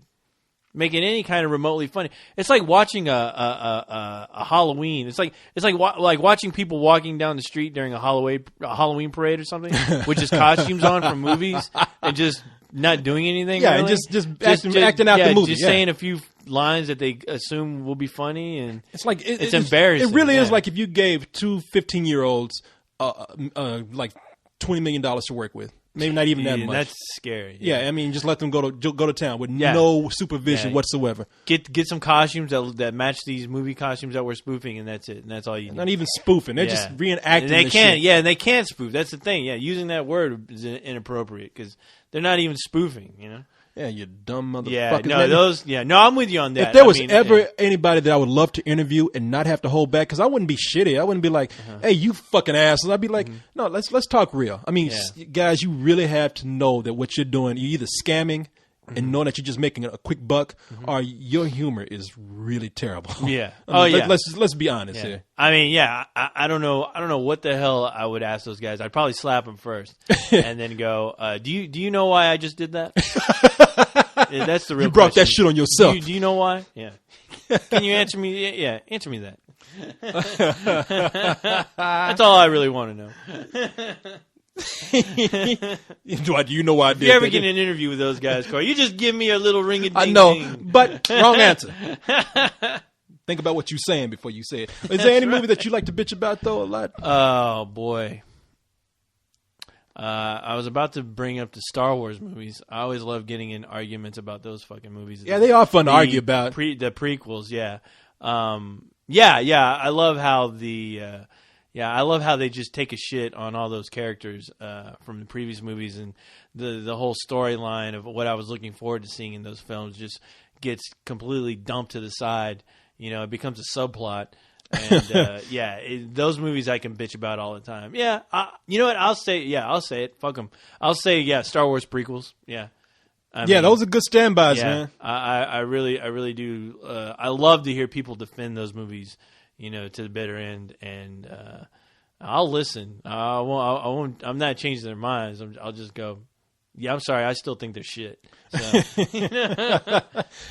make it any kind of remotely funny. It's like watching a Halloween. It's like watching people walking down the street during a Halloween parade or something with just costumes on from movies and just not doing anything. Yeah, really. and just acting out the movie. Just saying a few lines that they assume will be funny, and it's like it's embarrassing. It really is like if you gave two 15-year-olds like $20 million to work with. Maybe not even that much. That's scary. Yeah, I mean, just let them go to town with no supervision whatsoever. Get some costumes that match these movie costumes that we're spoofing, and that's it. And that's all you need. Not even spoofing. They're just reenacting. And they can't. Yeah, and they can't spoof. That's the thing. Yeah, using that word is inappropriate because they're not even spoofing. You know. Yeah, you dumb motherfuckers. Yeah, no, I'm with you on that. If there was anybody that I would love to interview and not have to hold back, because I wouldn't be shitty. I wouldn't be like, hey, you fucking assholes. I'd be like, no, let's talk real. I mean, guys, you really have to know that what you're doing, you're either scamming and know that you're just making a quick buck, or your humor is really terrible. Yeah. Let's be honest here. I mean, I don't know what the hell I would ask those guys. I'd probably slap them first and then go, do you know why I just did that? That's the real You brought question. that shit on yourself. Do you know why? Yeah. Can you answer me? Yeah, answer me that. That's all I really want to know. Do you know why I did that? If you ever get in an interview with those guys, Corey, you just give me a little ring-a-ding. I know, but wrong answer. Think about what you're saying before you say it. Is there any movie that you like to bitch about, though, a lot? Oh, boy. I was about to bring up the Star Wars movies. I always love getting in arguments about those fucking movies. Yeah, they are fun to argue about. The prequels, yeah. Yeah, I love how I love how they just take a shit on all those characters from the previous movies, and the whole storyline of what I was looking forward to seeing in those films just gets completely dumped to the side. You know, it becomes a subplot. And those movies I can bitch about all the time. Yeah, you know what? I'll say it. Fuck them. I'll say Star Wars prequels. Yeah. I mean, those are good standbys, man. I really do. I love to hear people defend those movies, you know, to the bitter end, and I'll listen. I won't. I'm not changing their minds. I'll just go. Yeah, I'm sorry. I still think they're shit. So.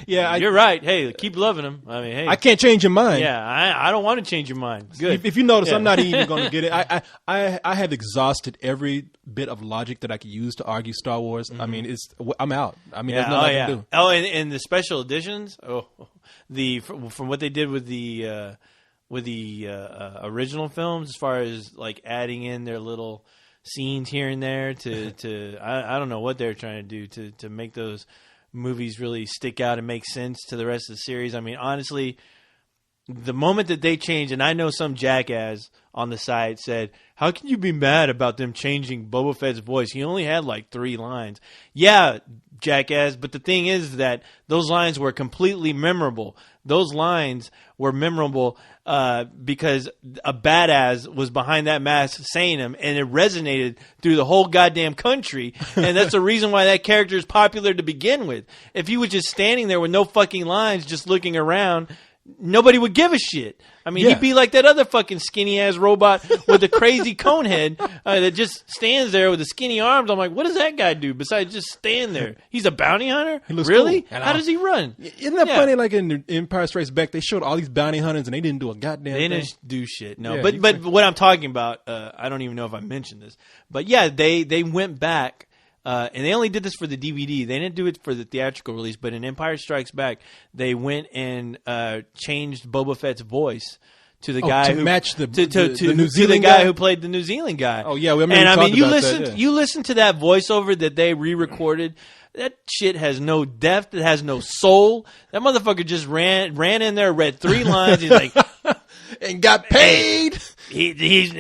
You're right. Hey, keep loving them. I mean, hey, I can't change your mind. Yeah, I don't want to change your mind. Good. If you notice, I'm not even going to get it. I have exhausted every bit of logic that I could use to argue Star Wars. Mm-hmm. I mean, I'm out. I mean, there's nothing I can do. Oh, and the special editions. From what they did with the original films, as far as like adding in their little scenes here and there to I don't know what they're trying to do to make those movies really stick out and make sense to the rest of the series. I mean, honestly, the moment that they changed, and I know some jackass on the site said, how can you be mad about them changing Boba Fett's voice? He only had like 3 lines. Yeah, jackass, but the thing is that those lines were completely memorable. Those lines were memorable because a badass was behind that mask saying them, and it resonated through the whole goddamn country. And that's the reason why that character is popular to begin with. If he was just standing there with no fucking lines, just looking around, nobody would give a shit. I mean, he'd be like that other fucking skinny-ass robot with the crazy cone head that just stands there with the skinny arms. I'm like, what does that guy do besides just stand there? He's a bounty hunter? He looks really? Cool. How does he run? Isn't that funny? Like in Empire Strikes Back, they showed all these bounty hunters and they didn't do a goddamn thing. They didn't do shit. No, but what I'm talking about, I don't even know if I mentioned this. But yeah, they went back. And they only did this for the DVD. They didn't do it for the theatrical release. But in Empire Strikes Back, they went and changed Boba Fett's voice to the guy who match the New Zealand guy who played the New Zealand guy. Oh yeah, you listen to that voiceover that they re-recorded. That shit has no depth. It has no soul. That motherfucker just ran in there, read 3 lines. He's like, and got paid. He's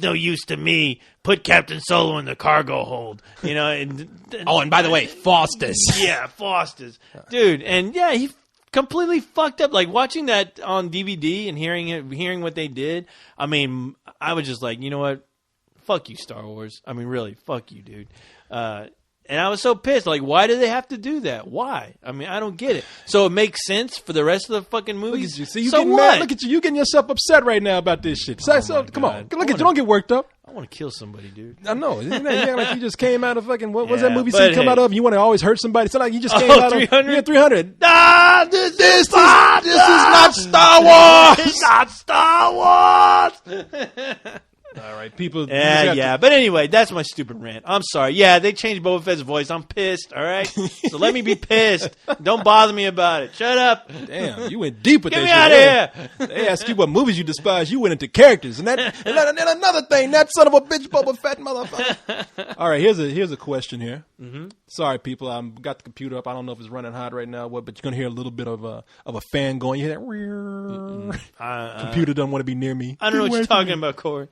no use to me. Put Captain Solo in the cargo hold. You know. And by the way, Foster's. Yeah, Foster's, dude. And yeah, he completely fucked up. Like watching that on DVD and hearing what they did. I mean, I was just like, you know what? Fuck you, Star Wars. I mean, really, fuck you, dude. And I was so pissed. Like, why do they have to do that? Why? I mean, I don't get it. So it makes sense for the rest of the fucking movies. Look at you. See, getting mad. Look at you. You getting yourself upset right now about this shit. Come on. Look at you. Don't get worked up. I want to kill somebody, dude. I know. You act like you just came out of fucking, what was that movie scene come out of? You want to always hurt somebody. It's not like you just came out 300? of. Yeah, 300. This is not Star Wars. It's not Star Wars. All right, people. But anyway, that's my stupid rant. I'm sorry. Yeah, they changed Boba Fett's voice. I'm pissed. All right, so let me be pissed. Don't bother me about it. Shut up. Damn, you went deep with that shit. Get me out of here. They asked you what movies you despise. You went into characters, and another thing. That son of a bitch, Boba Fett motherfucker. All right, here's a question here. Mm-hmm. Sorry, people. I've got the computer up. I don't know if it's running hot right now, but you're gonna hear a little bit of a fan going. You hear that? Computer doesn't want to be near me. I don't know what you're talking about, Corey.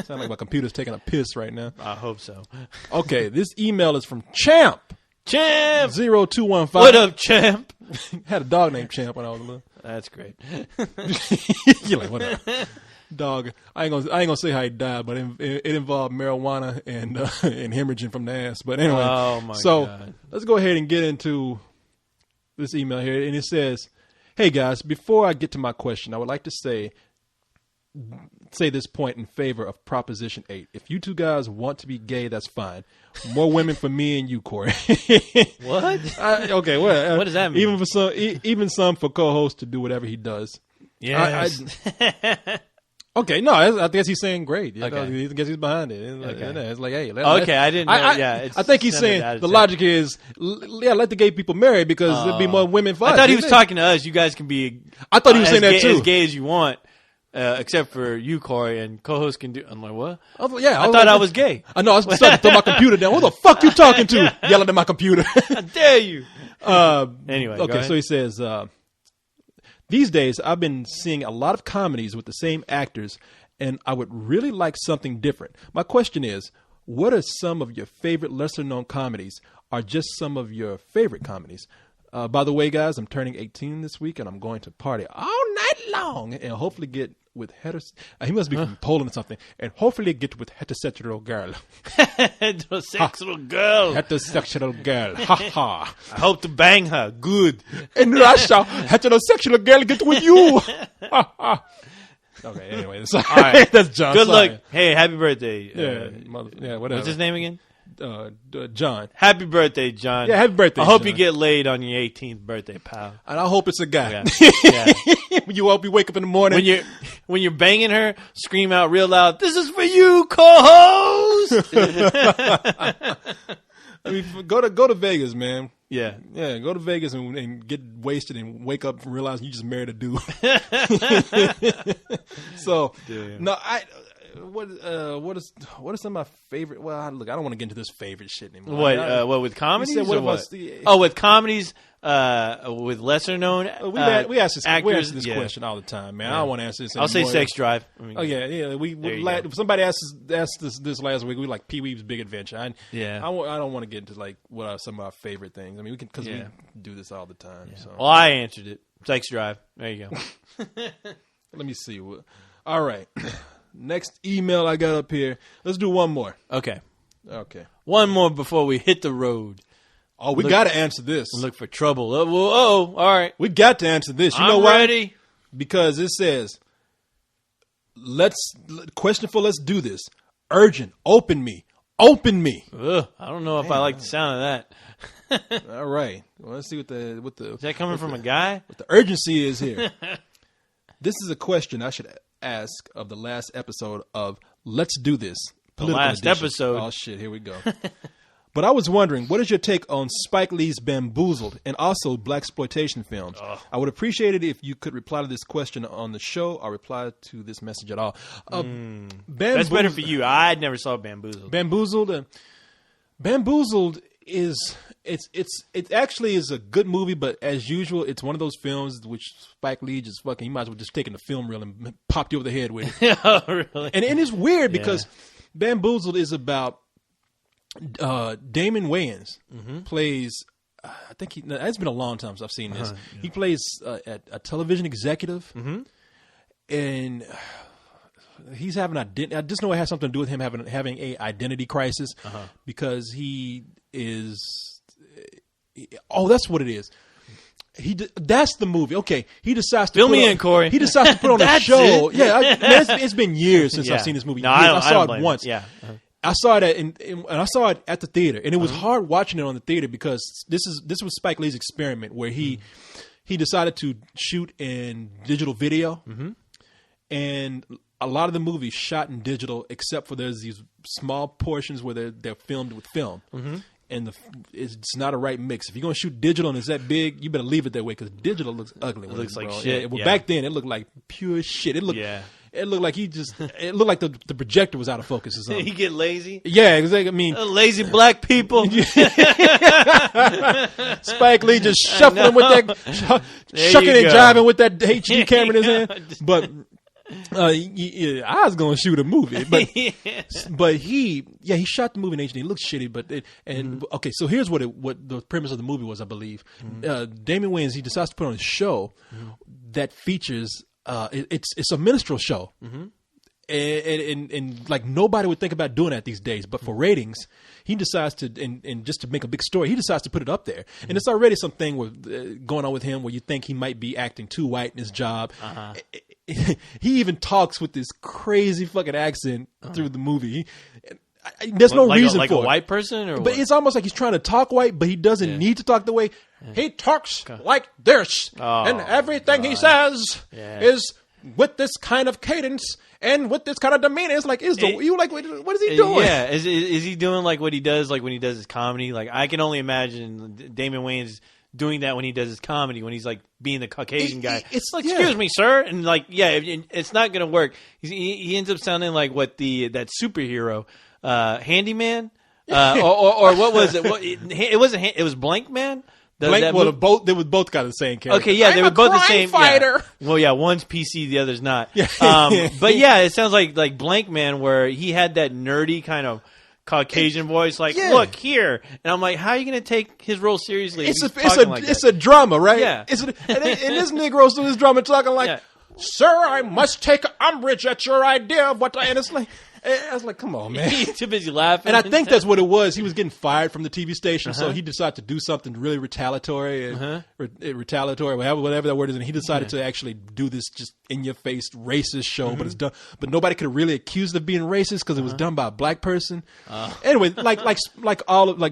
Sound like my computer's taking a piss right now. I hope so. Okay, this email is from Champ. 0215. What up, Champ? Had a dog named Champ when I was little. That's great. You're like, what up? Dog. I ain't gonna say how he died, but it involved marijuana and hemorrhaging from the ass. But anyway, God. Let's go ahead and get into this email here, and it says, "Hey guys, before I get to my question, I would like to say this point in favor of Proposition 8. If you two guys want to be gay, that's fine. More women for me and you, Corey." What? Okay, well, what does that mean? Even some for co-host to do whatever he does. Yes. Okay, no, I guess he's saying great. Okay. I guess he's behind it. It's like, hey. I didn't know. I think he's saying the logic is, let the gay people marry because there'll be more women for us. I thought he was talking to us. You guys can be. I thought he was saying that too. As gay as you want. Except for you, Corey, and co-host can do. I'm like, what? I thought I was gay. I know. I was starting to throw my computer down. What the fuck you talking to? Yelling at my computer. How dare you? Anyway, okay. So he says, These days, I've been seeing a lot of comedies with the same actors, and I would really like something different. My question is, what are some of your favorite lesser-known comedies, or just some of your favorite comedies? By the way, guys, I'm turning 18 this week, and I'm going to party all night long and hopefully get with he must be from Poland or something, and hopefully get with heterosexual girl. Heterosexual girl. Heterosexual girl. Ha ha. I hope to bang her. Good. In Russia, heterosexual girl get with you. Ha ha. Okay, anyway. All right. That's John. Good luck. Hey, happy birthday. Whatever. What's his name again? John. Happy birthday, John. Yeah, happy birthday, I hope John. you get laid on your 18th birthday, pal. And I hope it's a guy. Yeah. You hope you wake up in the morning. When you're banging her, scream out real loud, "This is for you, co-host!" I mean, go to Vegas, man. Yeah. Go to Vegas and get wasted and wake up and realize you just married a dude. So, damn. No, what are some of my favorite? Well, look, I don't want to get into this favorite shit anymore. What with comedies? With with comedies, with lesser known. We ask this actors, question all the time, man. I don't want to answer this anymore. I'll say Sex Drive. Somebody asked this last week. We like Pee-wee's Big Adventure. I don't want to get into like what are some of our favorite things. I mean, we do this all the time. Yeah. So. Well, I answered it. Sex Drive. There you go. Let me see. All right. Next email I got up here. Let's do one more. Okay. One more before we hit the road. Oh, we got to answer this. Look for trouble. All right. We got to answer this. You know why? Ready. Because it says, let's do this. Urgent. Open me. Open me. I don't know if I like the sound of that. All right. Well, let's see what the is that coming from a guy? What the urgency is here. This is a question I should ask of the last episode of Let's Do This. The last episode. Oh, shit. Here we go. But I was wondering, what is your take on Spike Lee's Bamboozled and also blaxploitation films? Oh. I would appreciate it if you could reply to this question on the show or reply to this message at all. That's better for you. I never saw Bamboozled. Bamboozled is it actually is a good movie, but as usual, it's one of those films which Spike Lee just fucking, he might as well just taken the film reel and popped you over the head with it. Oh, really? And it's weird because Bamboozled is about Damon Wayans plays. I think it's been a long time since I've seen this. He plays a television executive, and he's having I just know it has something to do with him having a identity crisis because he is. Oh, that's what it is. That's the movie. Okay, he decides to fill me in, Corey. He decides to put on a show. It? It's been years since I've seen this movie. No, I saw it once. Yeah. I saw it and I saw it at the theater, and it was hard watching it on the theater because this was Spike Lee's experiment where he decided to shoot in digital video, and a lot of the movies shot in digital, except for there's these small portions where they're filmed with film, and it's not a right mix. If you're gonna shoot digital and it's that big, you better leave it that way because digital looks ugly. It looks like shit. Yeah, well, back then it looked like pure shit. It looked like it looked like the projector was out of focus or something. He get lazy. Yeah, exactly. I mean, lazy black people. Spike Lee just shuffling with that, shucking and jiving with that HD camera in his hand. But I was gonna shoot a movie, but he shot the movie in HD. It looks shitty, but okay. So here's what the premise of the movie was, I believe. Damon Wayans, he decides to put on a show that features. It's a minstrel show, and like nobody would think about doing that these days. But for ratings, he decides to and just to make a big story, he decides to put it up there. And it's already something going on with him where you think he might be acting too white in his job. He even talks with this crazy fucking accent through the movie. There's no reason like for a white person, but it's almost like he's trying to talk white, but he doesn't need to talk the way he talks like this, and everything he says is with this kind of cadence and with this kind of demeanor. It's like, what is he doing? Yeah, is he doing like what he does, like when he does his comedy? Like I can only imagine Damon Wayans doing that when he does his comedy, when he's like being the Caucasian guy. It's like, excuse me, sir, and like, it's not gonna work. He ends up sounding like that superhero. Handyman, or what was it? It wasn't. It was Blank Man, They were both kind of the same character. Okay, yeah, they were both the same fighter. Yeah. Well, yeah, one's PC, the other's not. But yeah, it sounds like Blankman, where he had that nerdy kind of Caucasian voice, like, look here, and I'm like, how are you going to take his role seriously? It's a drama, right? Yeah. And this Negro's doing this drama talking like, sir, I must take umbrage at your idea of what I honestly. I was like, come on, man. He's too busy laughing. And I think that's what it was. He was getting fired from the TV station, so he decided to do something really retaliatory, whatever that word is, and he decided to actually do this just in-your-face racist show, but it's done. But nobody could really accuse it of being racist because it was done by a black person. Anyway, like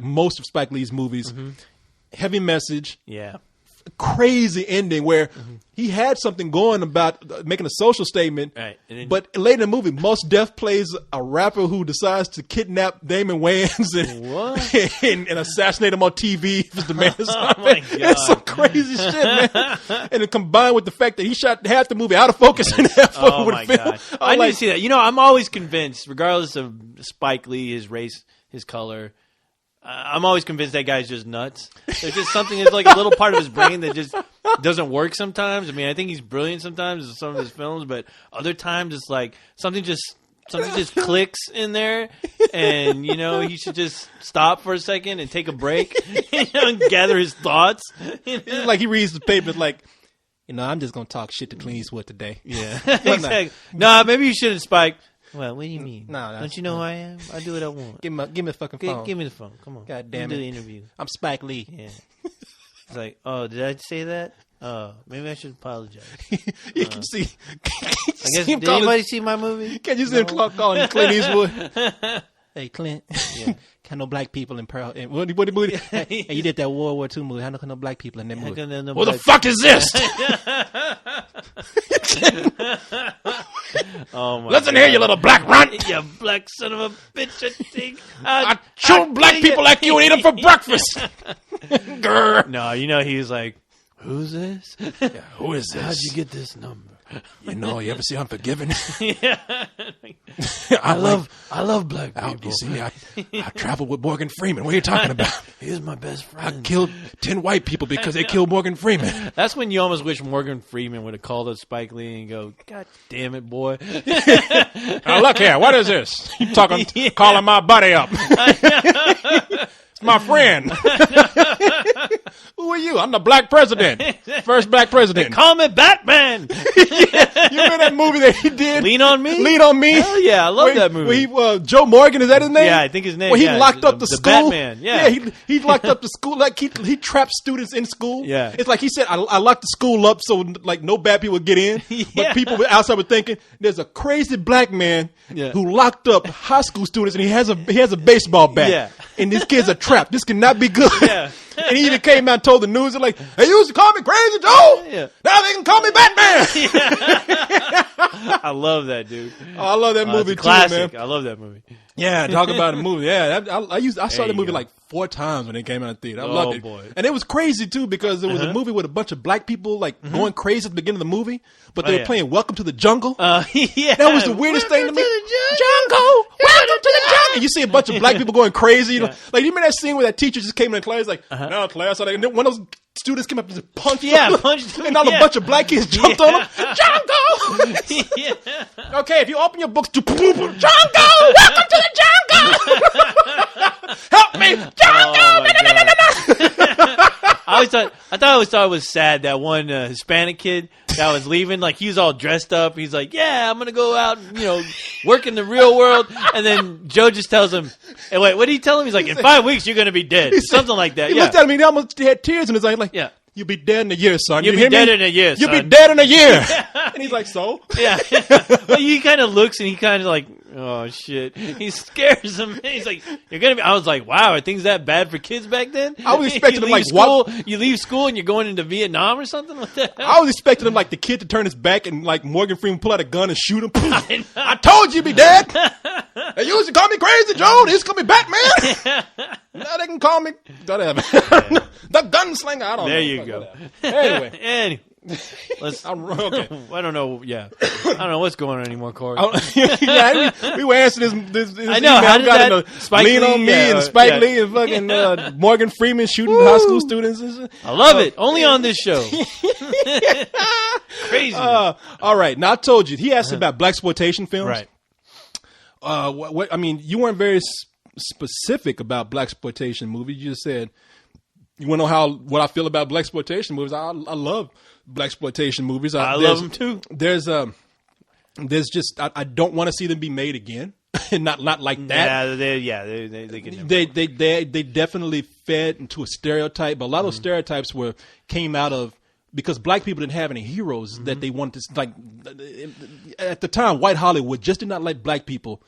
most of Spike Lee's movies, heavy message. Yeah. Crazy ending where he had something going about making a social statement, right. But later in the movie, Mos Def plays a rapper who decides to kidnap Damon Wayans and assassinate him on TV for demanding something. My God. That's some crazy shit, man. And it combined with the fact that he shot half the movie out of focus and half of with film. God. I need to see that. I'm always convinced, regardless of Spike Lee, his race, his color, I'm always convinced that guy's just nuts. There's just something that's like a little part of his brain that just doesn't work sometimes. I mean, I think he's brilliant sometimes in some of his films, but other times it's like something just clicks in there, and he should just stop for a second and take a break, and gather his thoughts. It's like he reads the paper, like, I'm just gonna talk shit to Clint Eastwood today. Yeah, exactly. No, maybe you shouldn't, Spike. Well, what do you mean? No, don't you know who I am? I do what I want. Give me the fucking phone. Give me the phone. Come on. God damn it. Do the interview. I'm Spike Lee. Yeah. It's like, oh, did I say that? Maybe I should apologize. You can see. I guess, did anybody see my movie? Can you see him calling Clint Eastwood? Hey, Clint. Yeah. Got no black people in Pearl. What movie? Hey, you did that World War II movie. How no black people in that movie? What the fuck is this? Oh my Listen God. here, you little black runt. You black son of a bitch. I think I chew black people like you and eat them for breakfast. Grr. No, he was like, who's this? Yeah, who is this? How'd you get this number? You ever see Unforgiven? Yeah. I love black people. You see, I traveled with Morgan Freeman. What are you talking about? He's my best friend. I killed 10 white people because they killed Morgan Freeman. That's when you almost wish Morgan Freeman would have called up Spike Lee and go, God damn it, boy. Now look here, what is this? You calling my buddy up. It's my friend. Who are you? I'm the black president. First black president. Call me Batman. Yeah. You remember that movie that he did? Lean on Me? Lean on Me? Hell yeah, I love that movie. Joe Morgan, is that his name? Yeah, I think his name. Well, he locked up the school. Batman, yeah. He locked up the school. Like he trapped students in school. Yeah. It's like he said, I locked the school up so like no bad people would get in. Yeah. But people outside were thinking, there's a crazy black man who locked up high school students and he has a baseball bat. Yeah. And these kids are trapped. This cannot be good. Yeah. And he even came out and told the news, they're like, they used to call me Crazy Joe. Yeah. Now they can call me Batman. I love that, dude. Oh, I love that movie too, classic. man. I love that movie. Yeah, talk about a movie. Yeah, I saw the movie like 4 times when it came out in theater. I loved it. Boy. And it was crazy too because it was a movie with a bunch of black people like going crazy at the beginning of the movie, but they were playing "Welcome to the Jungle." Yeah, that was the weirdest thing to me. Jungle, welcome to the jungle. And you see a bunch of black people going crazy. Like you remember that scene where that teacher just came in class like, "No, class," and then one of those students came up and just punched him, and all a bunch of black kids jumped on him. Jungle. Okay, if you open your books to Jungle, welcome to the jungle. Help me, Jungle. I always thought it was sad that one Hispanic kid that was leaving, like he was all dressed up. He's like, "Yeah, I'm gonna go out, and, work in the real world." And then Joe just tells him, "Hey, wait, what did he tell him?" He's like, "In 5 weeks, you're gonna be dead." Something like that. He was telling me he almost had tears in his eyes. Like, yeah. You'll be dead in a year, son. You'll be dead in a year, son. You'll be dead in a year. And he's like, so? Yeah. Well, he kind of looks and he kind of like, oh, shit. He scares him. He's like, you're going to be. I was like, wow, are things that bad for kids back then? I was expecting him like, what? You leave school and you're going into Vietnam or something like that? I was expecting him like the kid to turn his back and like Morgan Freeman pull out a gun and shoot him. I told you you'd be dead. They used to call me Crazy Joe. They used to call me Batman. Now they can call me whatever. The gunslinger. I don't know. There you go. Anyway. Let's. Okay. I don't know. Yeah, I don't know what's going on anymore, Corey. We were answering this I know. How did that? Spike Lean Lee, on Me and Spike Lee and fucking Morgan Freeman shooting high school students. I love it. Only on this show. Crazy. All right. Now I told you he asked about blaxploitation films. Right. I mean, you weren't very specific about blaxploitation movies. You just said you want to know what I feel about blaxploitation movies. I love blaxploitation movies. I love them too. There's just I don't want to see them be made again. not like that. They can. They definitely fed into a stereotype, but a lot of those stereotypes came out of because black people didn't have any heroes that they wanted to like. At the time, white Hollywood just did not let black people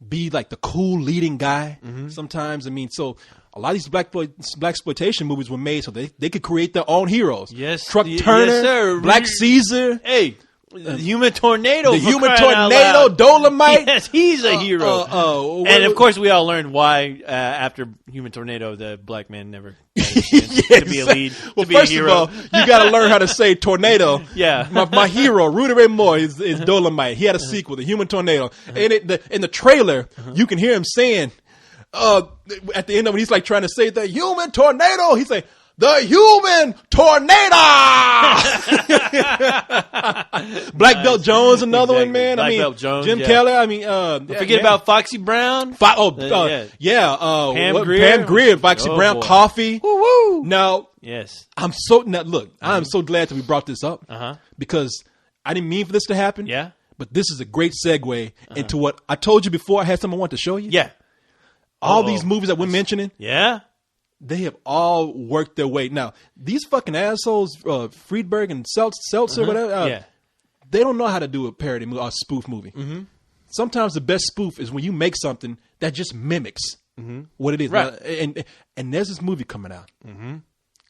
be like the cool leading guy. Sometimes, I mean, so a lot of these blaxploitation movies were made so they could create their own heroes. Yes, Truck Turner, yes, sir. Black Caesar. Hey. The Human Tornado. The Human Tornado, Dolomite. Yes, he's a hero. And of course, we all learned why after Human Tornado, the black man never to be a lead, well, to be a hero. First of all, you got to learn how to say tornado. Yeah. My hero, Rudy Ray Moore, is Dolomite. He had a sequel, The Human Tornado. And in the trailer, you can hear him saying, at the end of it, he's like trying to say the Human Tornado. He's like, the Human Tornado. Black Belt Jones, another one, man. Black Belt Jones, Jim Keller. I mean, forget about Foxy Brown. Pam Grier, Foxy Brown, boy. Coffee. Woo-woo. Now, yes, I'm so glad that we brought this up because I didn't mean for this to happen. Yeah, but this is a great segue into what I told you before. I had something I want to show you. Yeah, all these movies that we're mentioning. Yeah. They have all worked their way. Now, these fucking assholes, Friedberg and Seltzer, whatever, they don't know how to do a parody movie or a spoof movie. Sometimes the best spoof is when you make something that just mimics what it is. Right. Now, and there's this movie coming out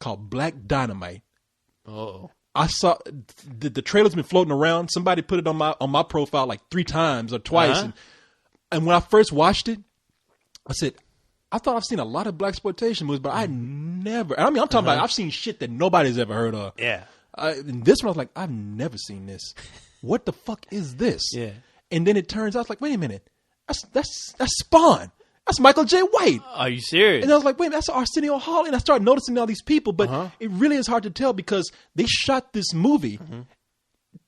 called Black Dynamite. Oh, I saw the trailer's been floating around. Somebody put it on my profile like 3 times or twice, and when I first watched it, I said, I thought I've seen a lot of blaxploitation movies, but I never. I mean, I'm talking about I've seen shit that nobody's ever heard of. Yeah. And this one, I was like, I've never seen this. What the fuck is this? Yeah. And then it turns out, I was like, wait a minute, that's Spawn. That's Michael J. White. Are you serious? And I was like, wait a minute, that's Arsenio Hall. And I started noticing all these people, but it really is hard to tell because they shot this movie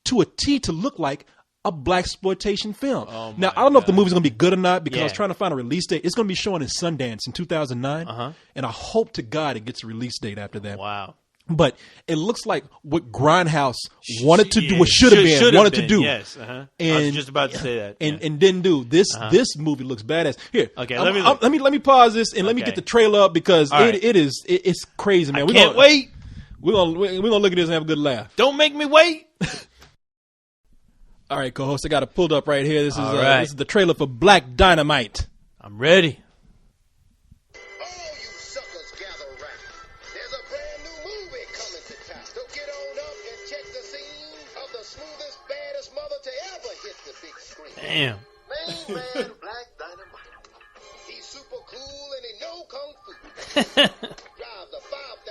to a T to look like a blaxploitation film. Now, I don't know if the movie's going to be good or not because I was trying to find a release date. It's going to be showing in Sundance in 2009. And I hope to God it gets a release date after that. Wow. But it looks like what Grindhouse wanted to do, what should have been, wanted to do. Yes. And, I was just about to say that. And didn't do. This movie looks badass. Here. Okay, let me pause this and let me get the trailer up because it's crazy, man. I can't wait. We're gonna look at this and have a good laugh. Don't make me wait. All right, co-host, I got it pulled up right here. This is the trailer for Black Dynamite. I'm ready. All you suckers gather round. There's a brand new movie coming to town. So get on up and check the scene of the smoothest, baddest mother to ever hit the big screen. Damn. Main man, Black Dynamite. He's super cool and he know kung fu. Drives a $5,000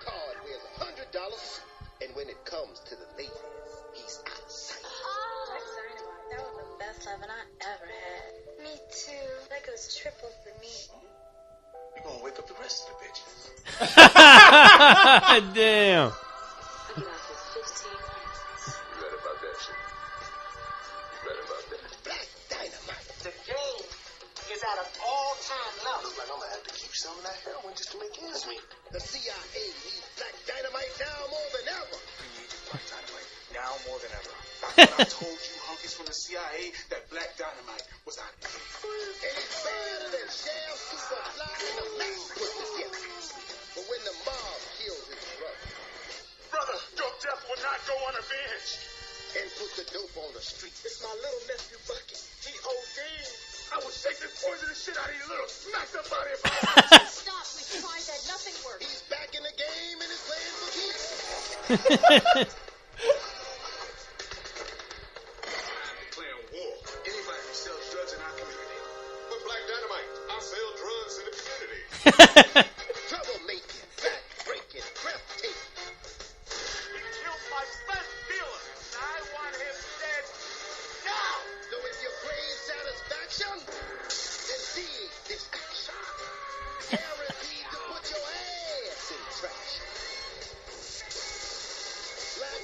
car and wears $100 suit. And when it comes to the ladies, he's outside. That was the best loving I ever had. Me too. That goes triple for me. You're gonna wake up the rest of the bitches. Damn. I've been out for 15 years. You read about that shit? Read about that? Black Dynamite. The game is at an all-time low. Looks like I'm gonna have to keep some of that heroin just to make ends meet. The CIA needs Black Dynamite now more than ever. We need Black Dynamite now more than ever. I told you hunkies from the CIA that Black Dynamite was out there. And it's better than Shell, Superfly, and the Max put together. But when the mob kills his brother Brother, your death will not go unavenged. and put the dope on the street, It's my little nephew Bucky. He OD'd. I would shake this poisonous shit out of your little smacked up body. Stop. We tried that. Nothing worked. he's back in the game and is playing for keeps. Declaring war. Anybody who sells drugs in our community. But Black Dynamite, I sell drugs in the community. Troublemaking, back-breaking, breathtaking. He killed my crash. Slap,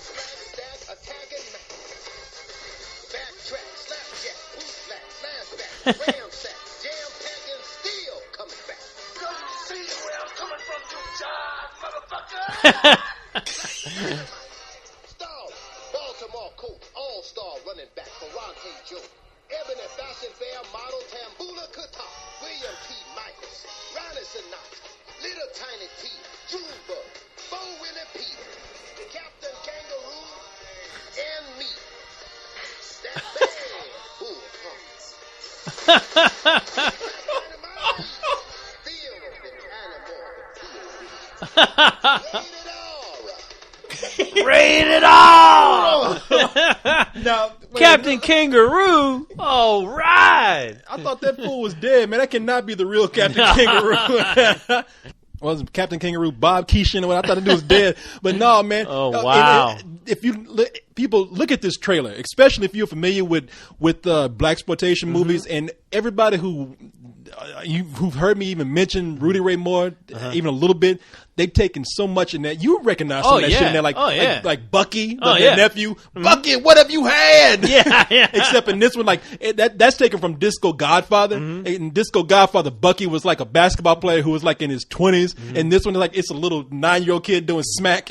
stack, attack, and mash. Backtrack, slapjack, bootlack, flashback, ramsack, jam-pack, and still coming back. Don't see where I'm coming from, you jive, motherfucker! Star, Baltimore Colt, all-star running back, Ferrante Joe. Ebony Fashion Fair model, Tambula Qatar, William T. Michaels, Ronnie Sinatra, Little Tiny T, Junebug, Bo Willie Peter, Captain Kangaroo, and me. That bad bull Rated R. Now, Captain Kangaroo. All right. I thought that fool was dead, man. That cannot be the real Captain Kangaroo. Was Captain Kangaroo Bob Keeshan or what? I thought the dude was dead, but no, man. Oh wow! If people look at this trailer, especially if you're familiar with blaxploitation movies, and everybody who've heard me even mention Rudy Ray Moore even a little bit, they've taken so much in that. You recognize some of that shit in there, like Bucky, their nephew. Bucky, what have you had? Yeah. Except in this one, like that's taken from Disco Godfather. In Disco Godfather, Bucky was like a basketball player who was like in his 20s, and this one is like it's a little 9-year-old kid doing smack.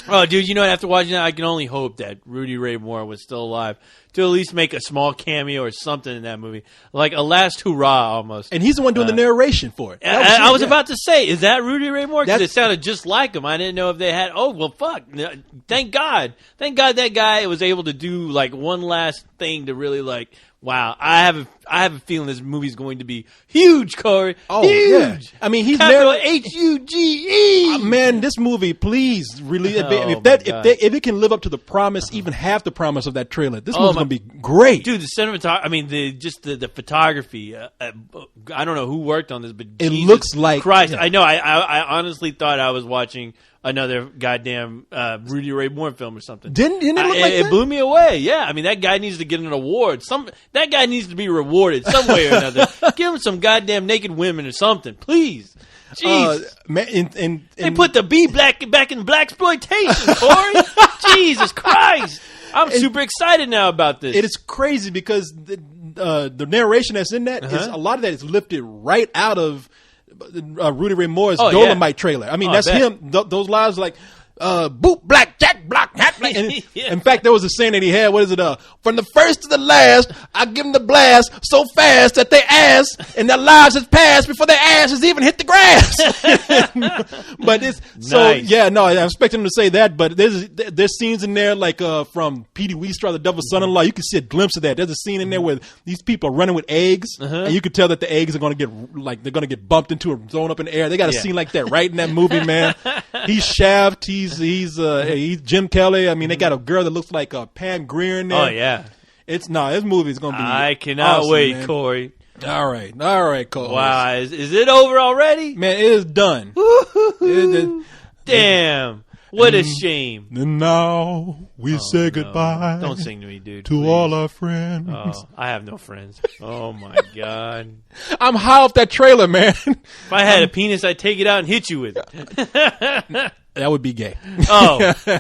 Oh, dude, you know what? After watching that, I can only hope that Rudy Ray Moore was still alive to at least make a small cameo or something in that movie, like a last hurrah almost. And he's the one doing the narration for it. I was about to say, is that Rudy Ray Moore? Because it sounded just like him. I didn't know if they had. Oh well, fuck! Thank God that guy was able to do like one last thing to really like. Wow, I have a feeling this movie's going to be huge, Corey. Oh, huge! Yeah. I mean, he's capital Huge. Man, this movie, please release. If it can live up to the promise, even half the promise of that trailer, this movie's going to be great, dude. The cinematography. I mean, the photography. I don't know who worked on this, but it Jesus looks like Christ. Yeah. I know. I honestly thought I was watching another goddamn Rudy Ray Moore film or something. Didn't it look like that? It blew me away. Yeah, I mean that guy needs to get an award. That guy needs to be rewarded some way or another. Give him some goddamn naked women or something, please. Jesus, man, they put the B back in blaxploitation, Corey. Jesus Christ, I'm super excited now about this. It is crazy because the narration that's in that is a lot of that is lifted right out of Rudy Ray Moore's Dolomite trailer. I mean, that's him. Those lines like boot black jack block hat. And in fact, there was a saying that he had. What is it? From the first to the last, I give them the blast so fast that they ass and their lives has passed before their asses even hit the grass. But it's nice. I expect him to say that. But there's scenes in there like from Petey Wheatstraw, the Devil's Son-in-Law. You can see a glimpse of that. There's a scene in there where these people are running with eggs, and you can tell that the eggs are going to get bumped into or thrown up in the air. They got a scene like that right in that movie, man. He's Shaft. He's Jim Kelly. I mean, they got a girl that looks like Pam Grier in there. Oh yeah, this movie is going to be. I cannot wait, man. Corey. All right, Cole. Wow, is it over already? Man, it is done. Damn, what a shame. And now we say goodbye. Don't sing to me, dude. To all our friends. Oh, I have no friends. Oh my God. I'm high off that trailer, man. If I had a penis, I'd take it out and hit you with it. That would be gay. Oh,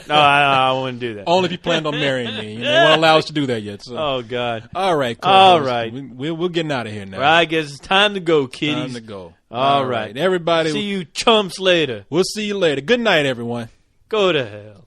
no, I wouldn't do that. Only if you planned on marrying me. They won't allow us to do that yet. So. Oh, God. All right, Cole. All right. We're getting out of here now. Well, I guess it's time to go, kiddies. Time to go. All right. Everybody. See you chumps later. We'll see you later. Good night, everyone. Go to hell.